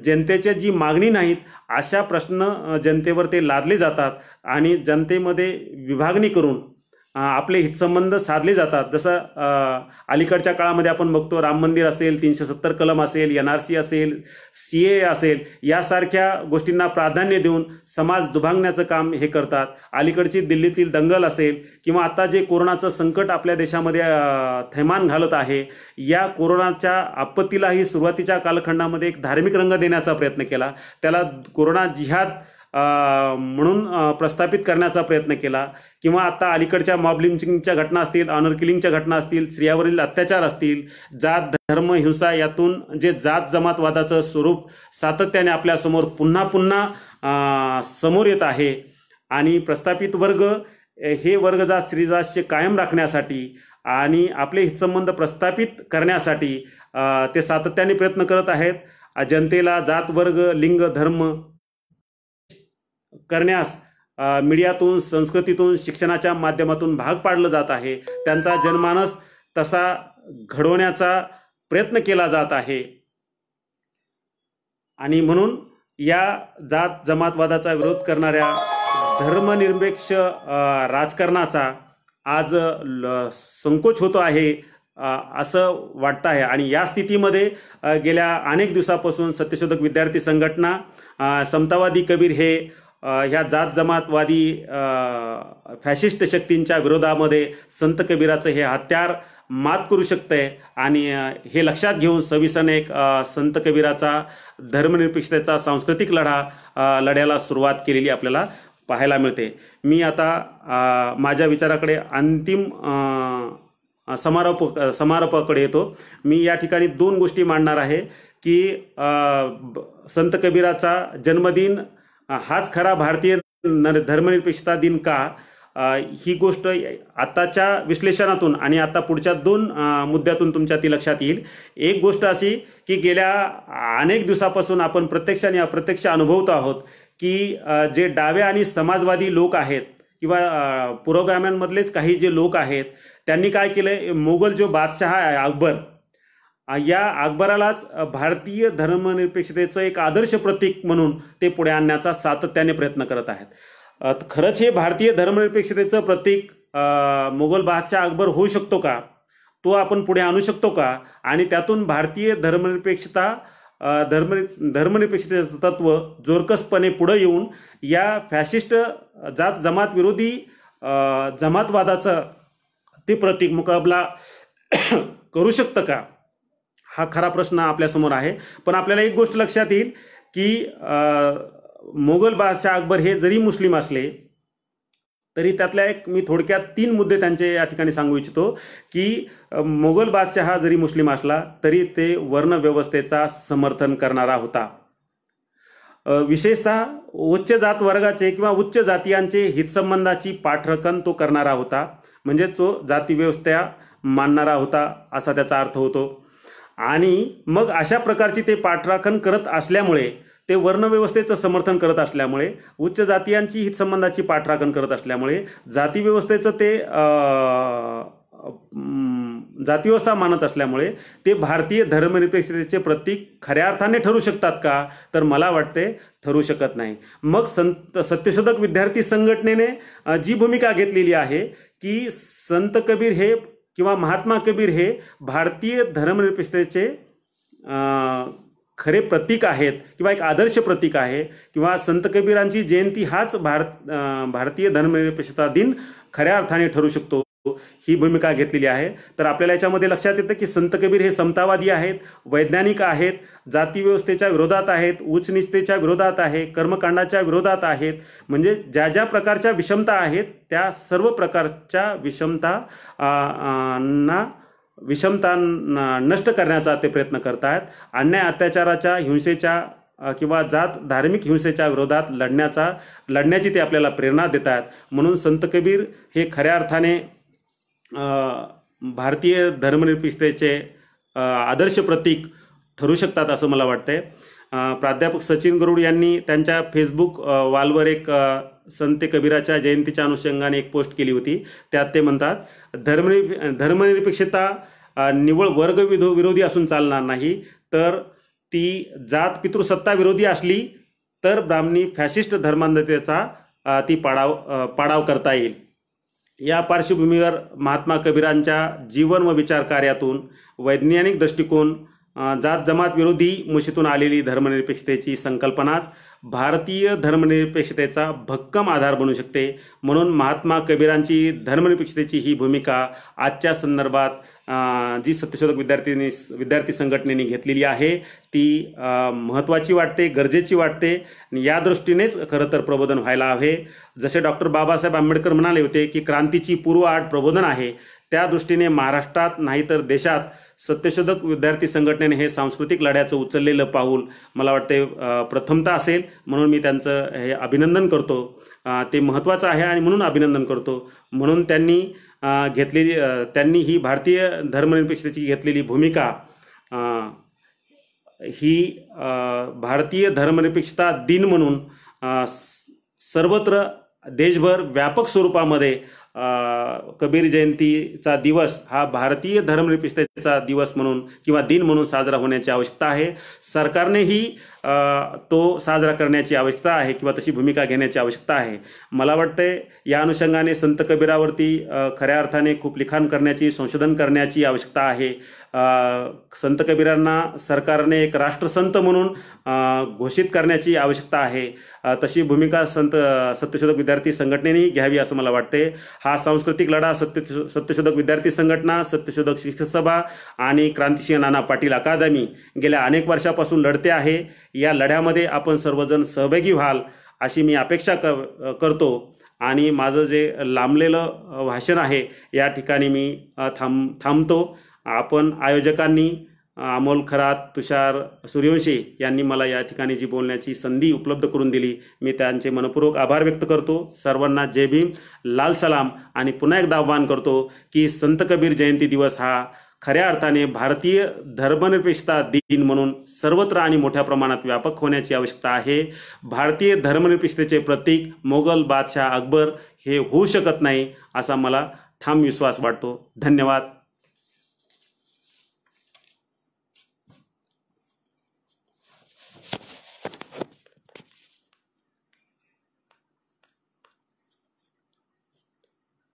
जनतेच्या जी मागणी नाहीत अशा प्रश्न जनतेवर ते लादले जातात आणि जनतेमध्ये विभागणी करून आपले हितसंबंध साधले जातात. जसं अलीकडच्या काळामध्ये आपण बघतो, राम मंदिर असेल, 370 कलम असेल, NRC असेल, CAA असेल, यासारख्या गोष्टींना प्राधान्य देऊन समाज दुभांगण्याचं काम हे करतात. अलीकडची दिल्लीतील दंगल असेल किंवा आता जे कोरोनाचं संकट आपल्या देशामध्ये थैमान घालत आहे, या कोरोनाच्या आपत्तीलाही सुरुवातीच्या कालखंडामध्ये एक धार्मिक रंग देण्याचा प्रयत्न केला. त्याला कोरोना जिहाद म्हणून प्रस्थापित करण्याचा प्रयत्न केला. किंवा आता अलीकडच्या मॉब लिंचिंगच्या घटना असतील, ऑनर किलिंगच्या घटना असतील, स्त्रियावरील अत्याचार असतील, जात धर्म हिंसा, यातून जे जात जमातवादाचं स्वरूप सातत्याने आपल्यासमोर पुन्हा पुन्हा समोर येत आहे. आणि प्रस्थापित वर्ग हे वर्गजात श्रीजातचे कायम राखण्यासाठी आणि आपले हितसंबंध प्रस्थापित करण्यासाठी ते सातत्याने प्रयत्न करत आहेत. जनतेला जात, वर्ग, लिंग, धर्म करण्यास मीडियातून, संस्कृतीतून, शिक्षणाच्या माध्यमातून भाग पाडलं जात आहे. त्यांचा जनमानस तसा घडवण्याचा प्रयत्न केला जात आहे. आणि म्हणून या जात जमातवादाचा विरोध करणाऱ्या धर्मनिरपेक्ष राजकारणाचा आज संकोच होतो आहे असं वाटतं आहे. आणि या स्थितीमध्ये गेल्या अनेक दिवसापासून सत्यशोधक विद्यार्थी संघटना, समतावादी कबीर हे ह्या जात जमातवादी फॅशिस्ट शक्तींच्या विरोधामध्ये संत कबीराचं हे हत्यार मात करू शकते. आणि हे लक्षात घेऊन सविसन एक संत कबीराचा धर्मनिरपेक्षतेचा सांस्कृतिक लढ्याला सुरुवात केलेली आपल्याला पाहायला मिळते. मी आता माझ्या विचाराकडे अंतिम समारोपाकडे येतो. मी या ठिकाणी 2 गोष्टी मांडणार आहे की संत कबीराचा जन्मदिन हाच खरा भारतीय धर्मनिरपेक्षता दिन का, ही गोष्ट आताच्या विश्लेषणातून आणि आता पुढच्या 2 मुद्द्यातून तुमच्या ती लक्षात येईल. एक गोष्ट अशी की गेल्या अनेक दिवसापासून आपण प्रत्यक्ष आणि अप्रत्यक्ष अनुभवतो आहोत की जे डावे आणि समाजवादी लोक आहेत किंवा पुरोगाम्यांमधलेच काही जे लोक आहेत त्यांनी काय केलंय, मोगल जो बादशाह आहे अकबर, या अकबरालाच भारतीय धर्मनिरपेक्षतेचं एक आदर्श प्रतीक म्हणून ते पुढे आणण्याचा सातत्याने प्रयत्न करत आहेत. खरंच हे भारतीय धर्मनिरपेक्षतेचं प्रतीक मोगल बादशाह अकबर होऊ शकतो का, तो आपण पुढे आणू शकतो का, आणि त्यातून भारतीय धर्मनिरपेक्षतेचं तत्व जोरकसपणे पुढे येऊन या फॅशिस्ट जात जमात विरोधी जमातवादाचं ते प्रतीक मुकाबला करू शकतं का, हा खरा प्रश्न आपल्यासमोर आहे. पण आपल्याला एक गोष्ट लक्षात येईल की मोगल बादशाह अकबर हे जरी मुस्लिम असले तरी त्यातल्या एक मी थोडक्यात 3 मुद्दे त्यांचे या ठिकाणी सांगू इच्छितो की मोगल बादशाह हा जरी मुस्लिम असला तरी ते वर्णव्यवस्थेचा समर्थन करणारा होता. विशेषतः उच्च जात वर्गाचे किंवा उच्च जातीयांचे हितसंबंधाची पाठराखण तो करणारा होता. म्हणजे तो जाती व्यवस्था मानणारा होता असा त्याचा अर्थ होतो. आणि मग अशा प्रकारची ते पाठराखण करत असल्यामुळे, ते वर्णव्यवस्थेचं समर्थन करत असल्यामुळे, उच्च जातीयांची हितसंबंधाची पाठराखण करत असल्यामुळे जाती व्यवस्थेचं ते जातीव्यवस्था मानत असल्यामुळे ते भारतीय धर्मनिरपेक्षतेचे प्रतीक खऱ्या अर्थाने ठरू शकतात का, तर मला वाटते ठरू शकत नाही. मग सत्यशोधक विद्यार्थी संघटनेने जी भूमिका घेतलेली आहे की संत कबीर हे किंवा महात्मा कबीर हे भारतीय धर्मनिरपेक्षतेचे खरे प्रतीक आहेत किंवा एक आदर्श प्रतीक आहे, किंवा संत कबीरांची जयंती हाच भारतीय धर्मनिरपेक्षता दिन खऱ्या अर्थाने ठरू शकतो, ही भूमिका घेतलेली आहे. तर आपल्याला याच्यामध्ये लक्षात येतं की संत कबीर हे समतावादी आहेत, वैज्ञानिक आहेत, जाती व्यवस्थेच्या विरोधात आहेत, उच्च नीचतेच्या विरोधात आहे, कर्मकांडाच्या विरोधात आहेत. म्हणजे ज्या ज्या प्रकारच्या विषमता आहेत त्या सर्व प्रकारच्या विषमता नष्ट करण्याचा ते प्रयत्न करतात. अन्याय, अत्याचाराच्या, हिंसेच्या किंवा धार्मिक हिंसेच्या विरोधात लढण्याची ते आपल्याला प्रेरणा देतात. म्हणून संत कबीर हे खऱ्या अर्थाने भारतीय धर्मनिरपेक्षतेचे आदर्श प्रतीक ठरू शकतात असं मला वाटतंय. प्राध्यापक सचिन गरुड यांनी त्यांच्या फेसबुक वॉलवर एक संत कबीराच्या जयंतीच्या अनुषंगाने एक पोस्ट केली होती. त्यात ते म्हणतात, धर्मनिरपेक्षता निव्वळ वर्ग विरोधी असून चालणार नाही, तर ती जात पितृसत्ता विरोधी असली तर ब्राह्मणी फॅशिस्ट धर्मांधतेचा ती पाडाव करता येईल. या पार्श्वभूमीवर महात्मा कबीरांच्या जीवन व विचार कार्यातून वैज्ञानिक दृष्टिकोन, जात जमात विरोधी मुशीतून आलेली धर्मनिरपेक्षतेची संकल्पनाच भारतीय धर्मनिरपेक्षतेचा भक्कम आधार बनू शकते. म्हणून महात्मा कबीरांची धर्मनिरपेक्षतेची ही भूमिका आजच्या संदर्भात जी सत्यशोधक विद्यार्थी संघटनेने घेतलेली आहे ती महत्त्वाची वाटते, गरजेची वाटते. या दृष्टीनेच खरं तर प्रबोधन व्हायला हवे. जसे डॉक्टर बाबासाहेब आंबेडकर म्हणाले होते की क्रांतीची पूर्वआट प्रबोधन आहे, त्या दृष्टीने महाराष्ट्रात नाही तर देशात सत्यशोधक विद्यार्थी संघटनेने हे सांस्कृतिक लढ्याचं उचललेलं पाऊल मला वाटते प्रथमतः असेल, म्हणून मी त्यांचं हे अभिनंदन करतो. ते महत्त्वाचं आहे आणि म्हणून अभिनंदन करतो. म्हणून त्यांनी ही भारतीय धर्मनिरपेक्षतेची घेतलेली भूमिका ही भारतीय धर्मनिरपेक्षता दिन म्हणून सर्वत्र देशभर व्यापक स्वरूपामध्ये कबीर जयंतीचा दिवस हा भारतीय धर्मनिरपेक्षतेचा दिवस म्हणून किंवा दिन म्हणून साजरा होण्याची आवश्यकता आहे. सरकारनेही तो साजरा करण्याची आवश्यकता आहे किंवा तशी भूमिका घेण्याची आवश्यकता आहे. मला वाटते या अनुषंगाने संत कबीरावरती खऱ्या अर्थाने खूप लिखाण करण्याची, संशोधन करण्याची आवश्यकता आहे. संत कबीरांना सरकारने एक राष्ट्रसंत म्हणून घोषित करण्याची आवश्यकता आहे. तशी भूमिका सत्यशोधक विद्यार्थी संघटनेने घ्यावी असं मला वाटते. हा सांस्कृतिक लढा सत्यशोधक विद्यार्थी संघटना, सत्यशोधक शिक्षक सभा आणि क्रांतिसिंह नाना पाटील अकादमी गेल्या अनेक वर्षापासून लढते आहे. या लढ्यामध्ये आपण सर्वजण सहभागी व्हाल अशी मी अपेक्षा करतो. आणि माझं जे लांबलेलं भाषण आहे या ठिकाणी मी थांबतो. आपण आयोजकांनी अमोल खरात, तुषार सूर्यवंशी यांनी मला या ठिकाणी जी बोलण्याची संधी उपलब्ध करून दिली, मी त्यांचे मनपूर्वक आभार व्यक्त करतो. सर्वांना जय भीम, लाल सलाम. आणि पुन्हा एकदा आवाहन करतो की संत कबीर जयंती दिवस हा खऱ्या अर्थाने भारतीय धर्मनिरपेक्षता दिन म्हणून सर्वत्र आणि मोठ्या प्रमाणात व्यापक होण्याची आवश्यकता आहे. भारतीय धर्मनिरपेक्षतेचे प्रतीक मोगल बादशाह अकबर हे होऊ शकत नाही असा मला ठाम विश्वास वाटतो. धन्यवाद.